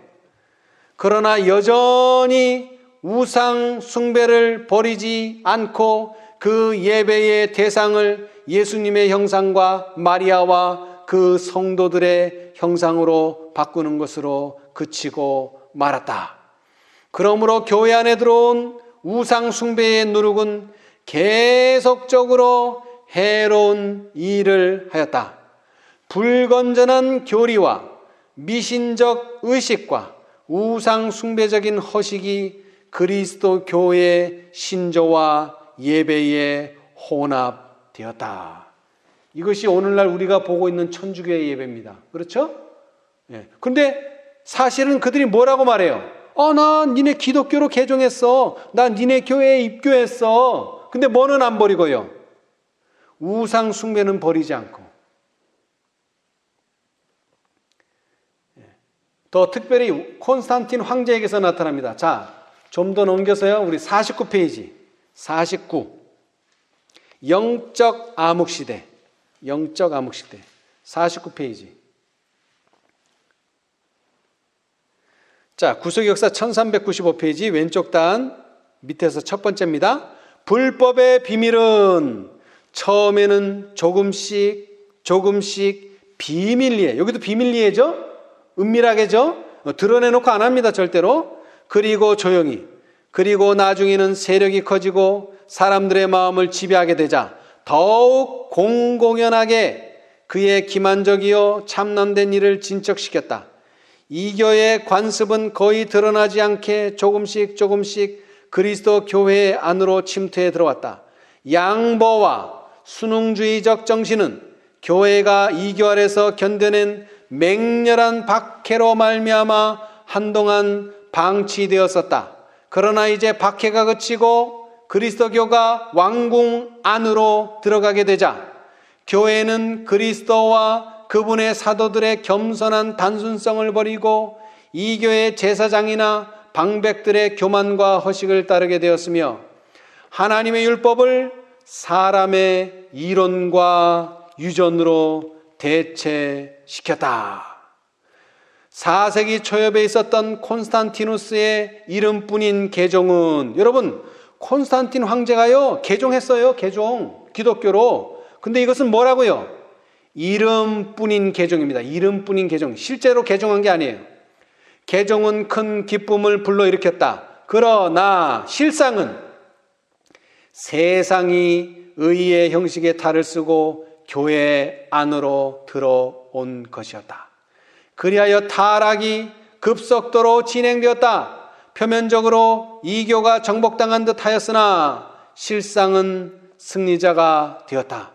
그러나 여전히 우상 숭배를 버리지 않고 그 예배의 대상을 예수님의 형상과 마리아와 그 성도들의 형상으로 바꾸는 것으로 그치고 말았다. 그러므로 교회 안에 들어온 우상 숭배의 누룩은 계속적으로 해로운 일을 하였다. 불건전한 교리와 미신적 의식과 우상 숭배적인 허식이 그리스도 교회의 신조와 예배에 혼합되었다. 이것이 오늘날 우리가 보고 있는 천주교의 예배입니다. 그렇죠? 예. 근데 사실은 그들이 뭐라고 말해요? 나 니네 기독교로 개종했어. 나 니네 교회에 입교했어. 근데 뭐는 안 버리고요? 우상 숭배는 버리지 않고. 더 특별히 콘스탄틴 황제에게서 나타납니다. 자, 좀 더 넘겨서요. 우리 49페이지. 49. 영적 암흑시대. 영적 암흑시대. 49페이지. 자, 구속역사 1395페이지 왼쪽 단 밑에서 첫 번째입니다. 불법의 비밀은 처음에는 조금씩 비밀리에, 여기도 비밀리에죠? 은밀하게죠? 드러내놓고 안 합니다, 절대로. 그리고 조용히, 그리고 나중에는 세력이 커지고 사람들의 마음을 지배하게 되자 더욱 공공연하게 그의 기만적이요 참남된 일을 진척시켰다. 이교의 관습은 거의 드러나지 않게 조금씩 그리스도 교회 안으로 침투해 들어왔다. 양보와 순응주의적 정신은 교회가 이교 아래서 견뎌낸 맹렬한 박해로 말미암아 한동안 방치되었었다. 그러나 이제 박해가 그치고 그리스도교가 왕궁 안으로 들어가게 되자 교회는 그리스도와 그분의 사도들의 겸손한 단순성을 버리고 이교의 제사장이나 방백들의 교만과 허식을 따르게 되었으며 하나님의 율법을 사람의 이론과 유전으로 대체시켰다. 4세기 초엽에 있었던 콘스탄티누스의 이름뿐인 개종은, 여러분 콘스탄틴 황제가요 개종했어요. 개종, 기독교로. 근데 이것은 뭐라고요? 이름뿐인 개종입니다. 이름뿐인 개종. 실제로 개종한 게 아니에요. 개종은 큰 기쁨을 불러일으켰다. 그러나 실상은 세상이 의의 형식의 탈을 쓰고 교회 안으로 들어온 것이었다. 그리하여 타락이 급속도로 진행되었다. 표면적으로 이교가 정복당한 듯 하였으나 실상은 승리자가 되었다.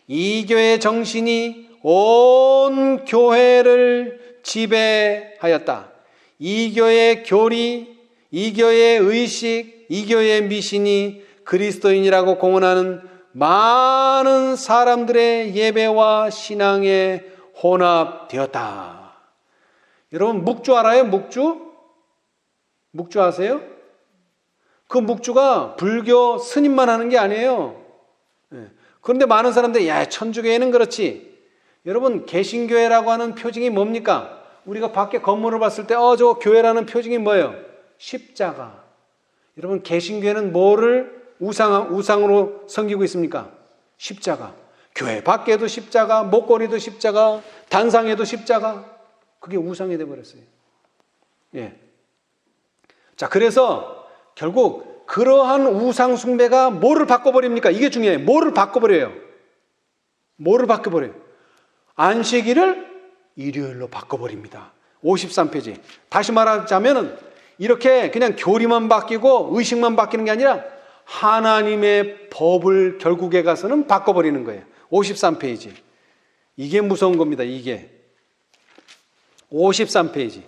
이교의 정신이 온 교회를 지배하였다. 이교의 교리, 이교의 의식, 이교의 미신이 그리스도인이라고 공언하는 많은 사람들의 예배와 신앙에 혼합되었다. 여러분 묵주 알아요? 묵주? 묵주 아세요? 그 묵주가 불교 스님만 하는 게 아니에요. 그런데 많은 사람들이 천주교회는 그렇지. 여러분 개신교회라고 하는 표징이 뭡니까? 우리가 밖에 건물을 봤을 때 저 교회라는 표징이 뭐예요? 십자가. 여러분 개신교회는 뭐를 우상으로 섬기고 있습니까? 십자가. 교회 밖에도 십자가, 목걸이도 십자가, 단상에도 십자가. 그게 우상이 되어버렸어요. 예. 자, 그래서 결국 그러한 우상 숭배가 뭐를 바꿔버립니까? 이게 중요해요. 뭐를 바꿔버려요? 뭐를 바꿔버려요? 안식일을 일요일로 바꿔버립니다. 53페이지. 다시 말하자면은 이렇게 그냥 교리만 바뀌고 의식만 바뀌는 게 아니라 하나님의 법을 결국에 가서는 바꿔버리는 거예요. 53페이지. 이게 무서운 겁니다. 이게 53페이지.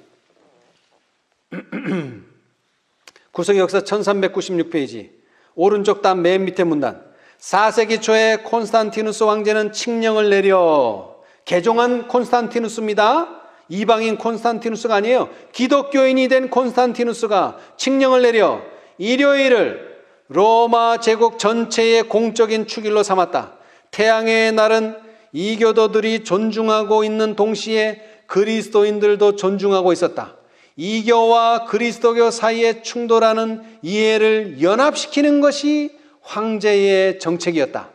구속역사 1396페이지 오른쪽 단 맨 밑에 문단. 4세기 초에 콘스탄티누스 황제는 칙령을 내려, 개종한 콘스탄티누스입니다. 이방인 콘스탄티누스가 아니에요. 기독교인이 된 콘스탄티누스가 칙령을 내려 일요일을 로마 제국 전체의 공적인 축일로 삼았다. 태양의 날은 이교도들이 존중하고 있는 동시에 그리스도인들도 존중하고 있었다. 이교와 그리스도교 사이에 충돌하는 이해를 연합시키는 것이 황제의 정책이었다.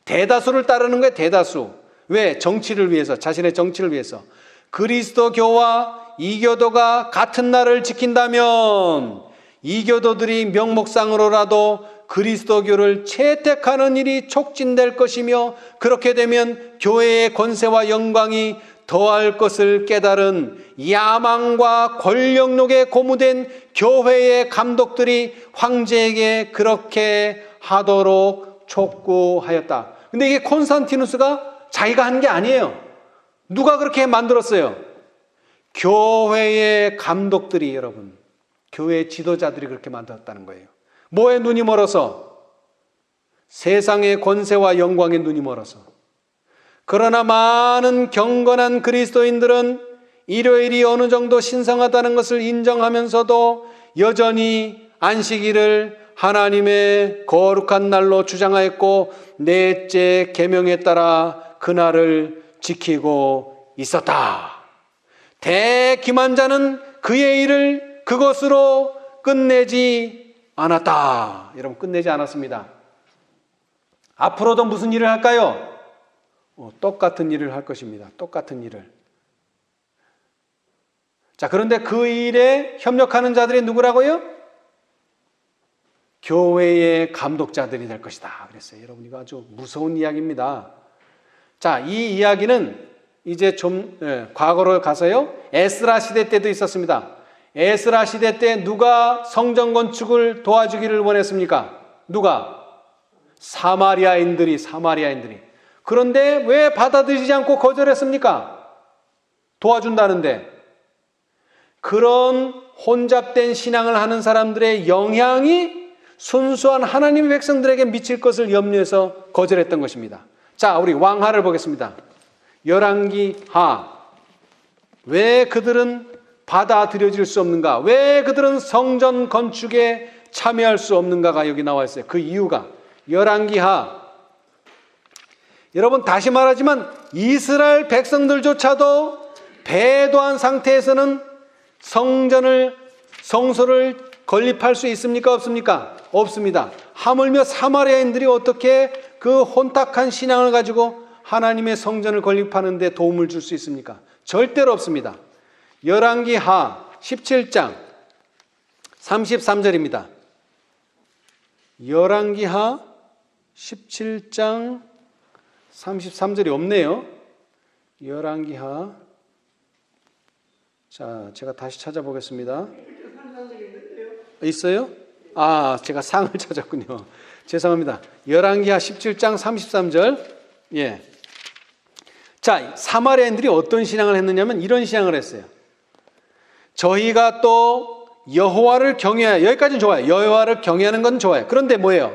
대다수를 따르는 거예요. 대다수. 왜? 정치를 위해서, 자신의 정치를 위해서. 그리스도교와 이교도가 같은 날을 지킨다면 이교도들이 명목상으로라도 그리스도교를 채택하는 일이 촉진될 것이며, 그렇게 되면 교회의 권세와 영광이 더할 것을 깨달은 야망과 권력욕에 고무된 교회의 감독들이 황제에게 그렇게 하도록 촉구하였다. 근데 이게 콘스탄티누스가 자기가 한 게 아니에요. 누가 그렇게 만들었어요? 교회의 감독들이, 여러분, 교회 지도자들이 그렇게 만들었다는 거예요. 뭐에 눈이 멀어서? 세상의 권세와 영광에 눈이 멀어서. 그러나 많은 경건한 그리스도인들은 일요일이 어느 정도 신성하다는 것을 인정하면서도 여전히 안식일을 하나님의 거룩한 날로 주장하였고 넷째 계명에 따라 그날을 지키고 있었다. 대기만자는 그의 일을 그것으로 끝내지 않았다. 여러분, 끝내지 않았습니다. 앞으로도 무슨 일을 할까요? 똑같은 일을 할 것입니다. 똑같은 일을. 자, 그런데 그 일에 협력하는 자들이 누구라고요? 교회의 감독자들이 될 것이다 그랬어요. 여러분, 이거 아주 무서운 이야기입니다. 자, 이 이야기는 이제 좀 과거로 가서요, 에스라 시대 때도 있었습니다. 에스라 시대 때 누가 성전 건축을 도와주기를 원했습니까? 누가? 사마리아인들이. 그런데 왜 받아들이지 않고 거절했습니까? 도와준다는데. 그런 혼잡된 신앙을 하는 사람들의 영향이 순수한 하나님의 백성들에게 미칠 것을 염려해서 거절했던 것입니다. 자, 우리 왕하를 보겠습니다. 열왕기 하. 왜 그들은 받아들여질 수 없는가? 왜 그들은 성전 건축에 참여할 수 없는가가 여기 나와 있어요. 그 이유가 열왕기 하. 여러분, 다시 말하지만 이스라엘 백성들조차도 배도한 상태에서는 성소를 건립할 수 있습니까? 없습니까? 없습니다. 하물며 사마리아인들이 어떻게 그 혼탁한 신앙을 가지고 하나님의 성전을 건립하는 데 도움을 줄 수 있습니까? 절대로 없습니다. 열왕기 하 17장 33절입니다. 열왕기 하 17장 33절이 없네요. 열왕기 하. 자, 제가 다시 찾아보겠습니다. 있어요? 아, 제가 상을 찾았군요. 죄송합니다. 열왕기하 17장 33절. 예. 자, 사마리아인들이 어떤 신앙을 했느냐면 이런 신앙을 했어요. 저희가 또 여호와를 경외하여, 여기까지는 좋아요. 여호와를 경외하는 건 좋아요. 그런데 뭐예요?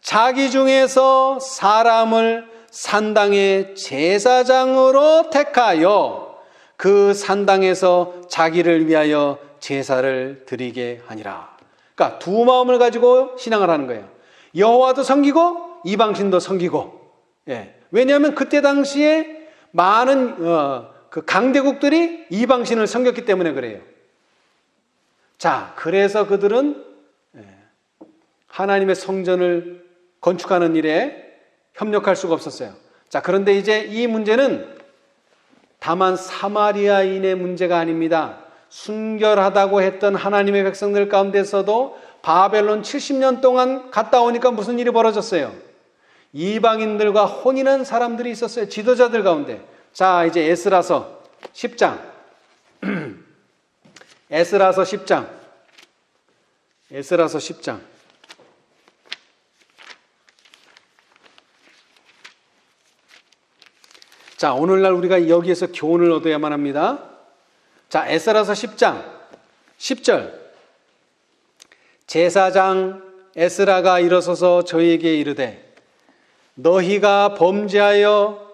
자기 중에서 사람을 산당의 제사장으로 택하여 그 산당에서 자기를 위하여 제사를 드리게 하니라. 그러니까 두 마음을 가지고 신앙을 하는 거예요. 여호와도 섬기고 이방신도 섬기고. 예. 왜냐하면 그때 당시에 많은 그 강대국들이 이방신을 섬겼기 때문에 그래요. 자, 그래서 그들은 하나님의 성전을 건축하는 일에 협력할 수가 없었어요. 자, 그런데 이제 이 문제는 다만 사마리아인의 문제가 아닙니다. 순결하다고 했던 하나님의 백성들 가운데서도 바벨론 70년 동안 갔다 오니까 무슨 일이 벌어졌어요? 이방인들과 혼인한 사람들이 있었어요. 지도자들 가운데. 자, 이제 에스라서 10장. 에스라서 10장. 에스라서 10장. 자, 오늘날 우리가 여기에서 교훈을 얻어야만 합니다. 자, 에스라서 10장 10절. 제사장 에스라가 일어서서 저희에게 이르되 너희가 범죄하여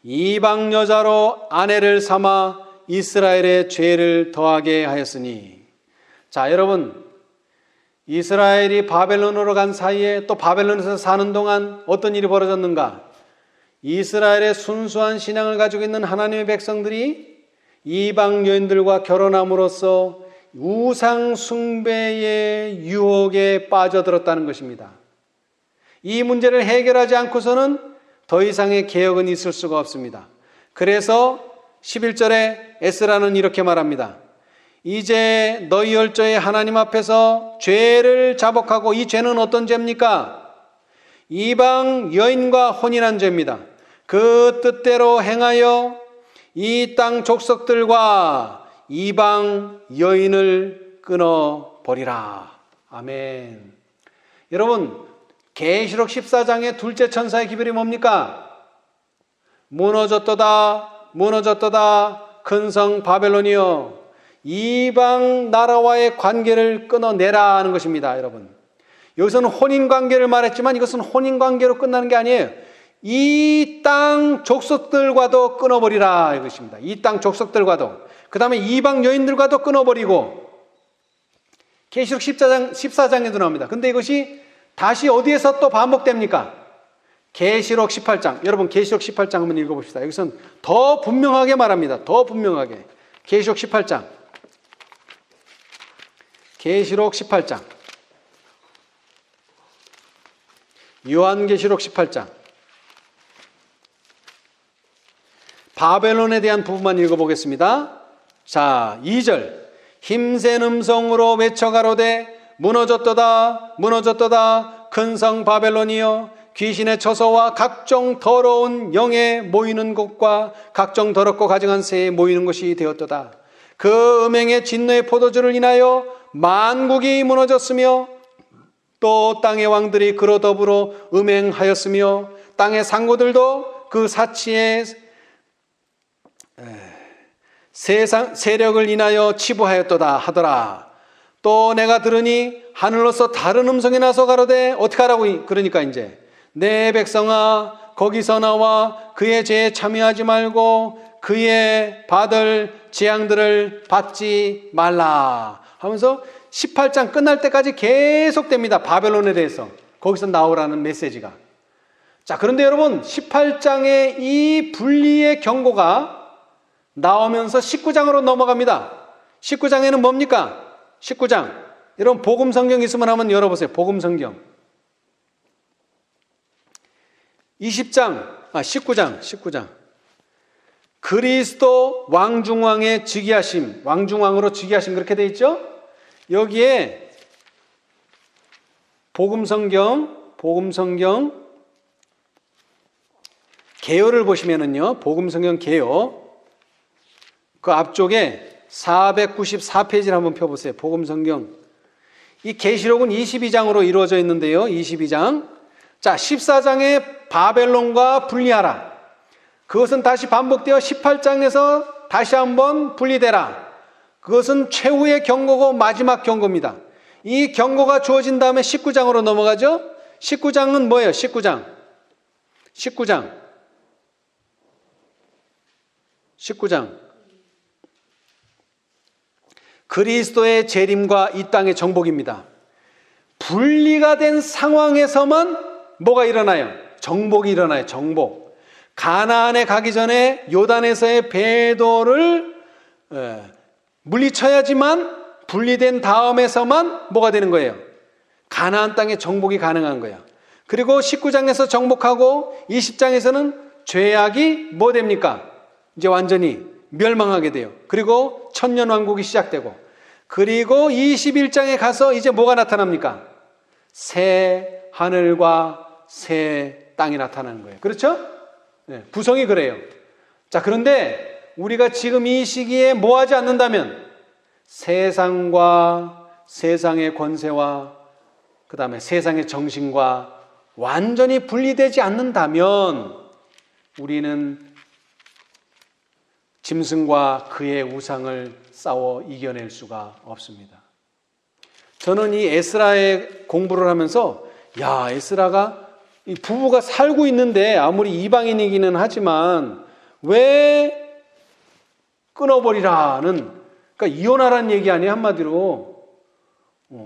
이방 여자로 아내를 삼아 이스라엘의 죄를 더하게 하였으니. 자, 여러분, 이스라엘이 바벨론으로 간 사이에 또 바벨론에서 사는 동안 어떤 일이 벌어졌는가? 이스라엘의 순수한 신앙을 가지고 있는 하나님의 백성들이 이방 여인들과 결혼함으로써 우상 숭배의 유혹에 빠져들었다는 것입니다. 이 문제를 해결하지 않고서는 더 이상의 개혁은 있을 수가 없습니다. 그래서 11절에 에스라는 이렇게 말합니다. 이제 너희 열조의 하나님 앞에서 죄를 자복하고, 이 죄는 어떤 죄입니까? 이방 여인과 혼인한 죄입니다. 그 뜻대로 행하여 이 땅 족속들과 이방 여인을 끊어버리라. 아멘. 여러분, 계시록 14장의 둘째 천사의 기별이 뭡니까? 무너졌도다 무너졌도다 큰 성 바벨론이여, 이방 나라와의 관계를 끊어내라 하는 것입니다. 여러분, 여기서는 혼인관계를 말했지만 이것은 혼인관계로 끝나는 게 아니에요. 이 땅 족속들과도 끊어버리라 이것입니다. 이 땅 족속들과도, 그 다음에 이방 여인들과도 끊어버리고, 계시록 14장에도 나옵니다. 근데 이것이 다시 어디에서 또 반복됩니까? 계시록 18장. 여러분, 계시록 18장 한번 읽어봅시다. 여기서는 더 분명하게 말합니다. 더 분명하게. 계시록 18장. 계시록 18장. 요한계시록 18장. 바벨론에 대한 부분만 읽어보겠습니다. 자, 2절. 힘센 음성으로 외쳐가로되 무너졌도다 무너졌도다 큰 성 바벨론이여, 귀신의 처소와 각종 더러운 영에 모이는 곳과 각종 더럽고 가증한 새에 모이는 곳이 되었도다. 그 음행의 진노의 포도주를 인하여 만국이 무너졌으며 또 땅의 왕들이 그로 더불어 음행하였으며 땅의 상고들도 그 사치의 세력을 인하여 치부하였도다 하더라. 또 내가 들으니 하늘로서 다른 음성이 나서 가로되, 어떻게 하라고? 그러니까 이제 내 백성아 거기서 나와 그의 죄에 참여하지 말고 그의 받을 재앙들을 받지 말라 하면서 18장 끝날 때까지 계속됩니다. 바벨론에 대해서 거기서 나오라는 메시지가. 자, 그런데 여러분, 18장의 이 분리의 경고가 나오면서 19장으로 넘어갑니다. 19장에는 뭡니까? 19장. 여러분, 복음성경 있으면 한번 열어보세요. 복음성경 19장. 그리스도 왕중왕의 즉위하심, 왕중왕으로 즉위하심, 그렇게 돼 있죠? 여기에 복음성경 개요를 보시면은요, 복음성경 개요 그 앞쪽에 494페이지를 한번 펴보세요. 복음성경. 이 계시록은 22장으로 이루어져 있는데요. 22장. 자, 14장에 바벨론과 분리하라. 그것은 다시 반복되어 18장에서 다시 한번 분리되라. 그것은 최후의 경고고 마지막 경고입니다. 이 경고가 주어진 다음에 19장으로 넘어가죠. 19장은 뭐예요? 19장. 그리스도의 재림과 이 땅의 정복입니다. 분리가 된 상황에서만 뭐가 일어나요? 정복이 일어나요. 정복. 가나안에 가기 전에 요단에서의 배도를 물리쳐야지만 분리된 다음에서만 뭐가 되는 거예요? 가나안 땅의 정복이 가능한 거예요. 그리고 19장에서 정복하고 20장에서는 죄악이 뭐 됩니까? 이제 완전히 멸망하게 돼요. 그리고 천년왕국이 시작되고, 그리고 21장에 가서 이제 뭐가 나타납니까? 새 하늘과 새 땅이 나타나는 거예요. 그렇죠? 네, 부성이 그래요. 자, 그런데 우리가 지금 이 시기에 뭐 하지 않는다면, 세상과 세상의 권세와 그 다음에 세상의 정신과 완전히 분리되지 않는다면 우리는 짐승과 그의 우상을 싸워 이겨낼 수가 없습니다. 저는 이 에스라의 공부를 하면서, 야, 에스라가 이 부부가 살고 있는데 아무리 이방인이기는 하지만 왜 끊어버리라는, 그러니까 이혼하라는 얘기 아니에요, 한마디로.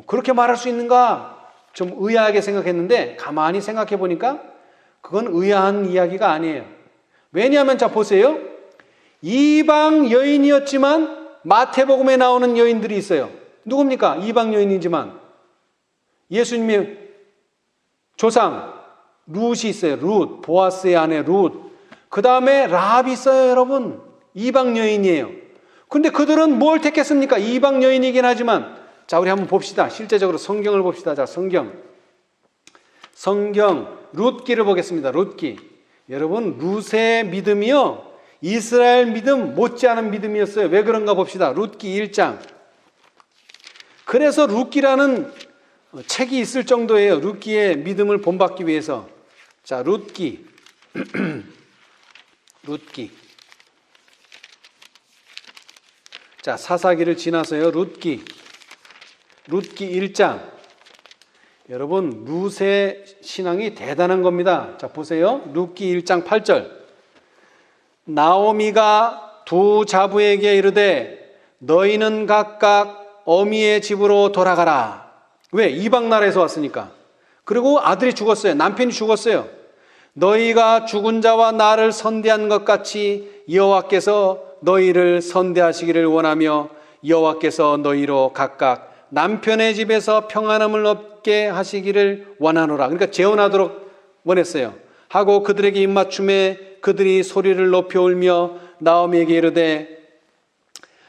그렇게 말할 수 있는가 좀 의아하게 생각했는데, 가만히 생각해 보니까 그건 의아한 이야기가 아니에요. 왜냐하면, 자 보세요, 이방 여인이었지만 마태복음에 나오는 여인들이 있어요. 누굽니까? 이방 여인이지만 예수님의 조상 룻이 있어요. 룻, 보아스의 아내 룻. 그 다음에 라합이 있어요. 여러분, 이방 여인이에요. 근데 그들은 뭘 택했습니까? 이방 여인이긴 하지만, 자, 우리 한번 봅시다. 실제적으로 성경을 봅시다. 자, 성경 룻기를 보겠습니다. 룻기. 여러분, 룻의 믿음이요, 이스라엘 믿음 못지않은 믿음이었어요. 왜 그런가 봅시다. 룻기 1장. 그래서 룻기라는 책이 있을 정도예요. 룻기의 믿음을 본받기 위해서. 자, 룻기. 룻기. 자, 사사기를 지나서요. 룻기 1장. 여러분, 룻의 신앙이 대단한 겁니다. 자, 보세요. 룻기 1장 8절. 나오미가 두 자부에게 이르되 너희는 각각 어미의 집으로 돌아가라. 왜? 이방 나라에서 왔으니까. 그리고 아들이 죽었어요. 남편이 죽었어요. 너희가 죽은 자와 나를 선대한 것 같이 여호와께서 너희를 선대하시기를 원하며 여호와께서 너희로 각각 남편의 집에서 평안함을 얻게 하시기를 원하노라. 그러니까 재혼하도록 원했어요. 하고 그들에게 입맞춤에 그들이 소리를 높여 울며 나오미에게 이르되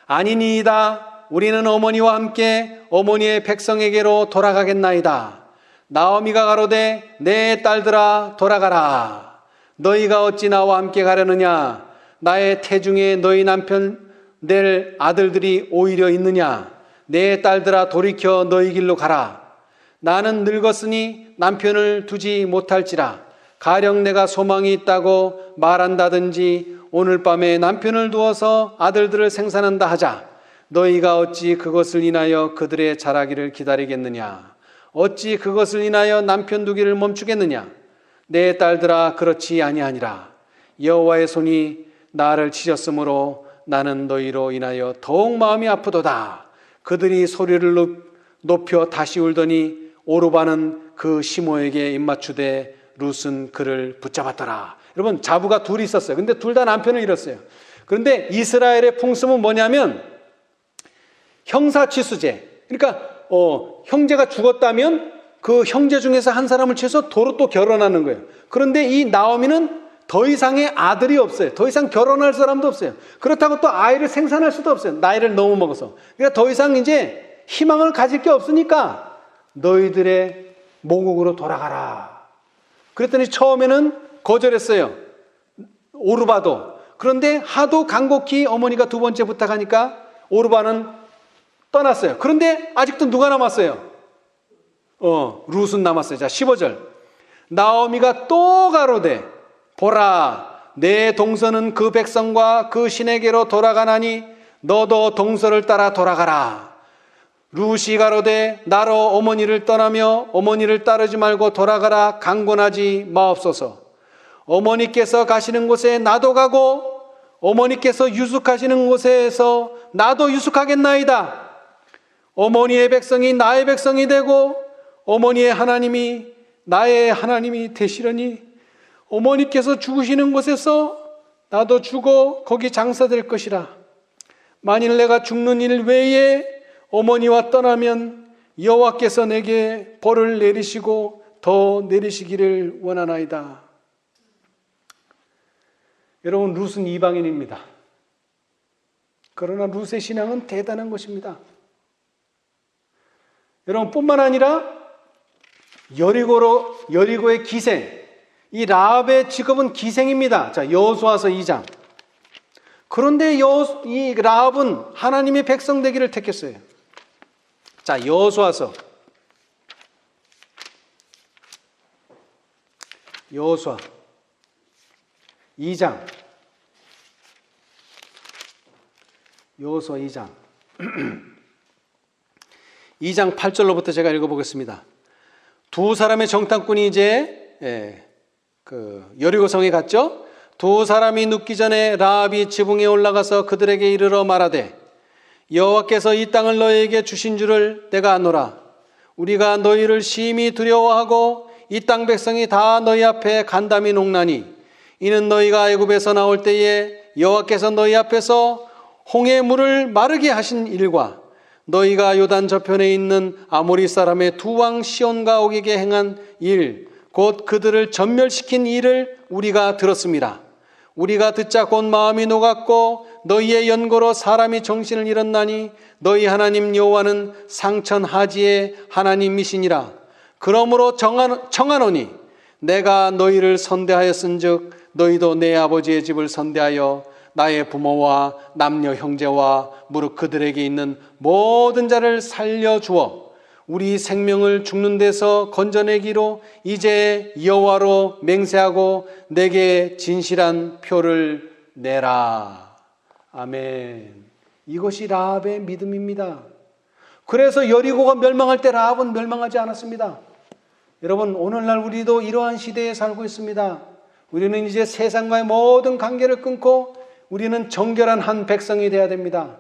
아니니이다. 우리는 어머니와 함께 어머니의 백성에게로 돌아가겠나이다. 나오미가 가로되 내 딸들아 돌아가라. 너희가 어찌 나와 함께 가려느냐? 나의 태중에 너희 남편 낼 아들들이 오히려 있느냐? 내 딸들아 돌이켜 너희 길로 가라. 나는 늙었으니 남편을 두지 못할지라. 가령 내가 소망이 있다고 말한다든지 오늘 밤에 남편을 두어서 아들들을 생산한다 하자. 너희가 어찌 그것을 인하여 그들의 자라기를 기다리겠느냐? 어찌 그것을 인하여 남편 두기를 멈추겠느냐? 내 딸들아 그렇지 아니하니라. 여호와의 손이 나를 치셨으므로 나는 너희로 인하여 더욱 마음이 아프도다. 그들이 소리를 높여 다시 울더니 오르바는 그 시모에게 입맞추되 룻은 그를 붙잡았더라. 여러분, 자부가 둘이 있었어요. 근데 둘 다 남편을 잃었어요. 그런데 이스라엘의 풍습은 뭐냐면 형사취수제. 그러니까 형제가 죽었다면 그 형제 중에서 한 사람을 취해서 도로 또 결혼하는 거예요. 그런데 이 나오미는 더 이상의 아들이 없어요. 더 이상 결혼할 사람도 없어요. 그렇다고 또 아이를 생산할 수도 없어요. 나이를 너무 먹어서. 그러니까 더 이상 이제 희망을 가질 게 없으니까 너희들의 모국으로 돌아가라. 그랬더니 처음에는 거절했어요. 오르바도. 그런데 하도 간곡히 어머니가 두 번째 부탁하니까 오르바는 떠났어요. 그런데 아직도 누가 남았어요? 룻은 남았어요. 자, 15절. 나오미가 또 가로되 보라, 내 동서는 그 백성과 그 신에게로 돌아가나니 너도 동서를 따라 돌아가라. 룻이 가로되 나로 어머니를 떠나며 어머니를 따르지 말고 돌아가라. 강권하지 마옵소서. 어머니께서 가시는 곳에 나도 가고 어머니께서 유숙하시는 곳에서 나도 유숙하겠나이다. 어머니의 백성이 나의 백성이 되고 어머니의 하나님이 나의 하나님이 되시려니 어머니께서 죽으시는 곳에서 나도 죽어 거기 장사될 것이라. 만일 내가 죽는 일 외에 어머니와 떠나면 여호와께서 내게 벌을 내리시고 더 내리시기를 원하나이다. 여러분, 룻은 이방인입니다. 그러나 룻의 신앙은 대단한 것입니다. 여러분, 뿐만 아니라 여리고의 기생, 이 라합의 직업은 기생입니다. 자, 여호수아서 2장. 그런데 이 라합은 하나님의 백성 되기를 택했어요. 자, 여호수아 2장. 여호수아 2장. 2장 8절로부터 제가 읽어보겠습니다. 두 사람의 정탐꾼이 이제 여리고성에 갔죠. 두 사람이 눕기 전에 라합이 지붕에 올라가서 그들에게 이르러 말하되 여호와께서 이 땅을 너희에게 주신 줄을 내가 아노라. 우리가 너희를 심히 두려워하고 이 땅 백성이 다 너희 앞에 간담이 녹나니 이는 너희가 애굽에서 나올 때에 여호와께서 너희 앞에서 홍해 물을 마르게 하신 일과 너희가 요단 저편에 있는 아모리 사람의 두 왕 시온과 옥에게 행한 일, 곧 그들을 전멸시킨 일을 우리가 들었습니다. 우리가 듣자 곧 마음이 녹았고 너희의 연고로 사람이 정신을 잃었나니 너희 하나님 여호와는 상천하지의 하나님이시니라. 그러므로 청하노니 내가 너희를 선대하였은즉 너희도 내 아버지의 집을 선대하여 나의 부모와 남녀 형제와 무릇 그들에게 있는 모든 자를 살려주어 우리 생명을 죽는 데서 건져내기로 이제 여호와로 맹세하고 내게 진실한 표를 내라. 아멘. 이것이 라합의 믿음입니다. 그래서 여리고가 멸망할 때 라합은 멸망하지 않았습니다. 여러분, 오늘날 우리도 이러한 시대에 살고 있습니다. 우리는 이제 세상과의 모든 관계를 끊고 우리는 정결한 한 백성이 되어야 됩니다.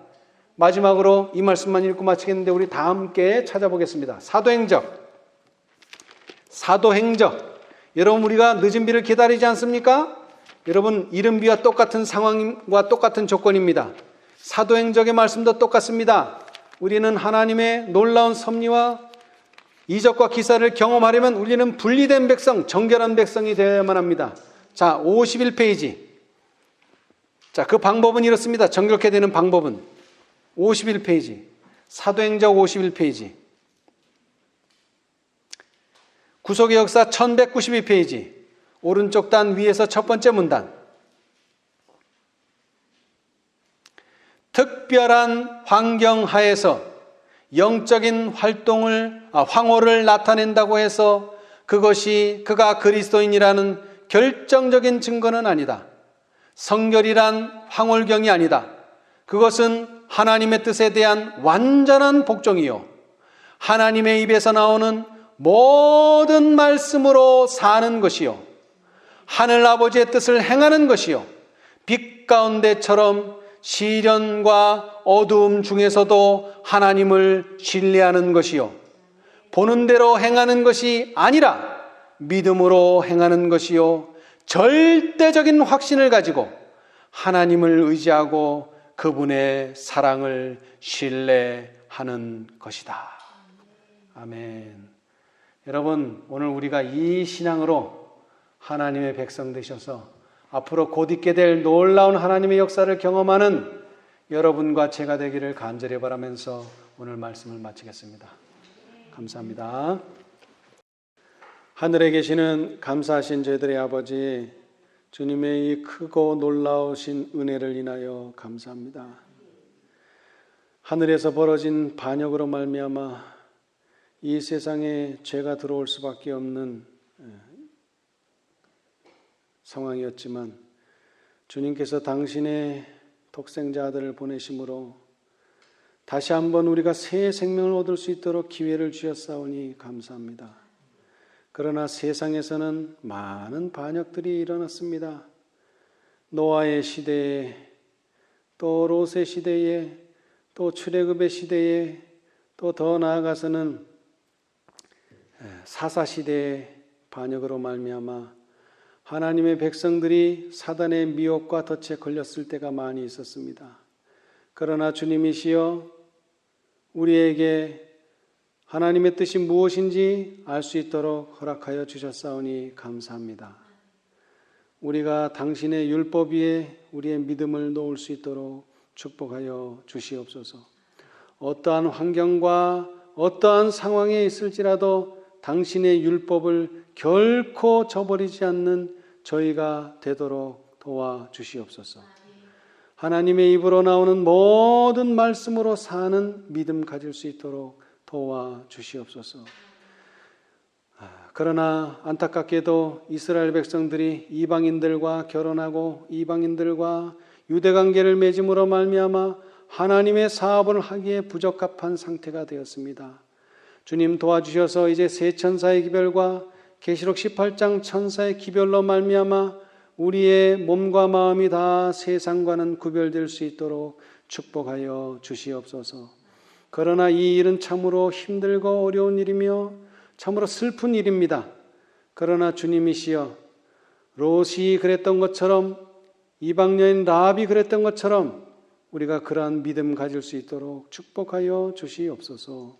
마지막으로 이 말씀만 읽고 마치겠는데 우리 다 함께 찾아보겠습니다. 사도행적. 여러분, 우리가 늦은 비를 기다리지 않습니까? 여러분, 이른 비와 똑같은 상황과 똑같은 조건입니다. 사도행적의 말씀도 똑같습니다. 우리는 하나님의 놀라운 섭리와 이적과 기사를 경험하려면 우리는 분리된 백성, 정결한 백성이 되어야만 합니다. 자, 51페이지. 자, 그 방법은 이렇습니다. 정결케 되는 방법은 51페이지. 사도행적 51페이지. 구속의 역사 1192페이지. 오른쪽 단 위에서 첫 번째 문단. 특별한 환경 하에서 영적인 황홀을 나타낸다고 해서 그것이 그가 그리스도인이라는 결정적인 증거는 아니다. 성결이란 황홀경이 아니다. 그것은 하나님의 뜻에 대한 완전한 복종이요, 하나님의 입에서 나오는 모든 말씀으로 사는 것이요, 하늘 아버지의 뜻을 행하는 것이요, 빛 가운데처럼 시련과 어두움 중에서도 하나님을 신뢰하는 것이요, 보는 대로 행하는 것이 아니라 믿음으로 행하는 것이요, 절대적인 확신을 가지고 하나님을 의지하고 그분의 사랑을 신뢰하는 것이다. 아멘. 여러분, 오늘 우리가 이 신앙으로 하나님의 백성 되셔서 앞으로 곧 있게 될 놀라운 하나님의 역사를 경험하는 여러분과 제가 되기를 간절히 바라면서 오늘 말씀을 마치겠습니다. 감사합니다. 하늘에 계시는 감사하신 저희들의 아버지, 주님의 이 크고 놀라우신 은혜를 인하여 감사합니다. 하늘에서 벌어진 반역으로 말미암아 이 세상에 죄가 들어올 수밖에 없는 상황이었지만 주님께서 당신의 독생자 아들을 보내심으로 다시 한번 우리가 새 생명을 얻을 수 있도록 기회를 주셨사오니 감사합니다. 그러나 세상에서는 많은 반역들이 일어났습니다. 노아의 시대에, 또 롯의 시대에, 또 출애굽의 시대에, 또 더 나아가서는 사사시대의 반역으로 말미암아 하나님의 백성들이 사단의 미혹과 덫에 걸렸을 때가 많이 있었습니다. 그러나 주님이시여 우리에게 하나님의 뜻이 무엇인지 알 수 있도록 허락하여 주셨사오니 감사합니다. 우리가 당신의 율법 위에 우리의 믿음을 놓을 수 있도록 축복하여 주시옵소서. 어떠한 환경과 어떠한 상황에 있을지라도 당신의 율법을 결코 저버리지 않는 저희가 되도록 도와주시옵소서. 하나님의 입으로 나오는 모든 말씀으로 사는 믿음 가질 수 있도록 도와주시옵소서. 그러나 안타깝게도 이스라엘 백성들이 이방인들과 결혼하고 이방인들과 유대관계를 맺음으로 말미암아 하나님의 사업을 하기에 부적합한 상태가 되었습니다. 주님 도와주셔서 이제 세 천사의 기별과 계시록 18장 천사의 기별로 말미암아 우리의 몸과 마음이 다 세상과는 구별될 수 있도록 축복하여 주시옵소서. 그러나 이 일은 참으로 힘들고 어려운 일이며 참으로 슬픈 일입니다. 그러나 주님이시여 롯이 그랬던 것처럼 이방 여인 라합이 그랬던 것처럼 우리가 그러한 믿음 가질 수 있도록 축복하여 주시옵소서.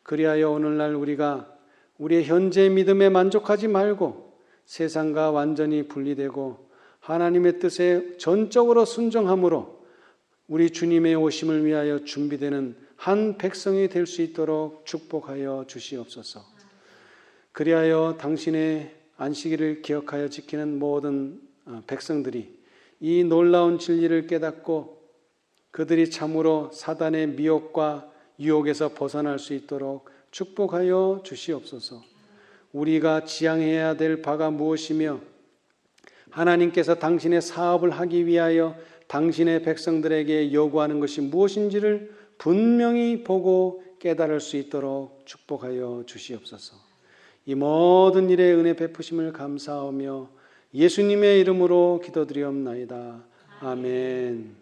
그리하여 오늘날 우리가 우리의 현재 믿음에 만족하지 말고 세상과 완전히 분리되고 하나님의 뜻에 전적으로 순종함으로 우리 주님의 오심을 위하여 준비되는 한 백성이 될 수 있도록 축복하여 주시옵소서. 그리하여 당신의 안식일을 기억하여 지키는 모든 백성들이 이 놀라운 진리를 깨닫고 그들이 참으로 사단의 미혹과 유혹에서 벗어날 수 있도록 축복하여 주시옵소서. 우리가 지향해야 될 바가 무엇이며 하나님께서 당신의 사업을 하기 위하여 당신의 백성들에게 요구하는 것이 무엇인지를 분명히 보고 깨달을 수 있도록 축복하여 주시옵소서. 이 모든 일에 은혜 베푸심을 감사하며 예수님의 이름으로 기도드리옵나이다. 아멘.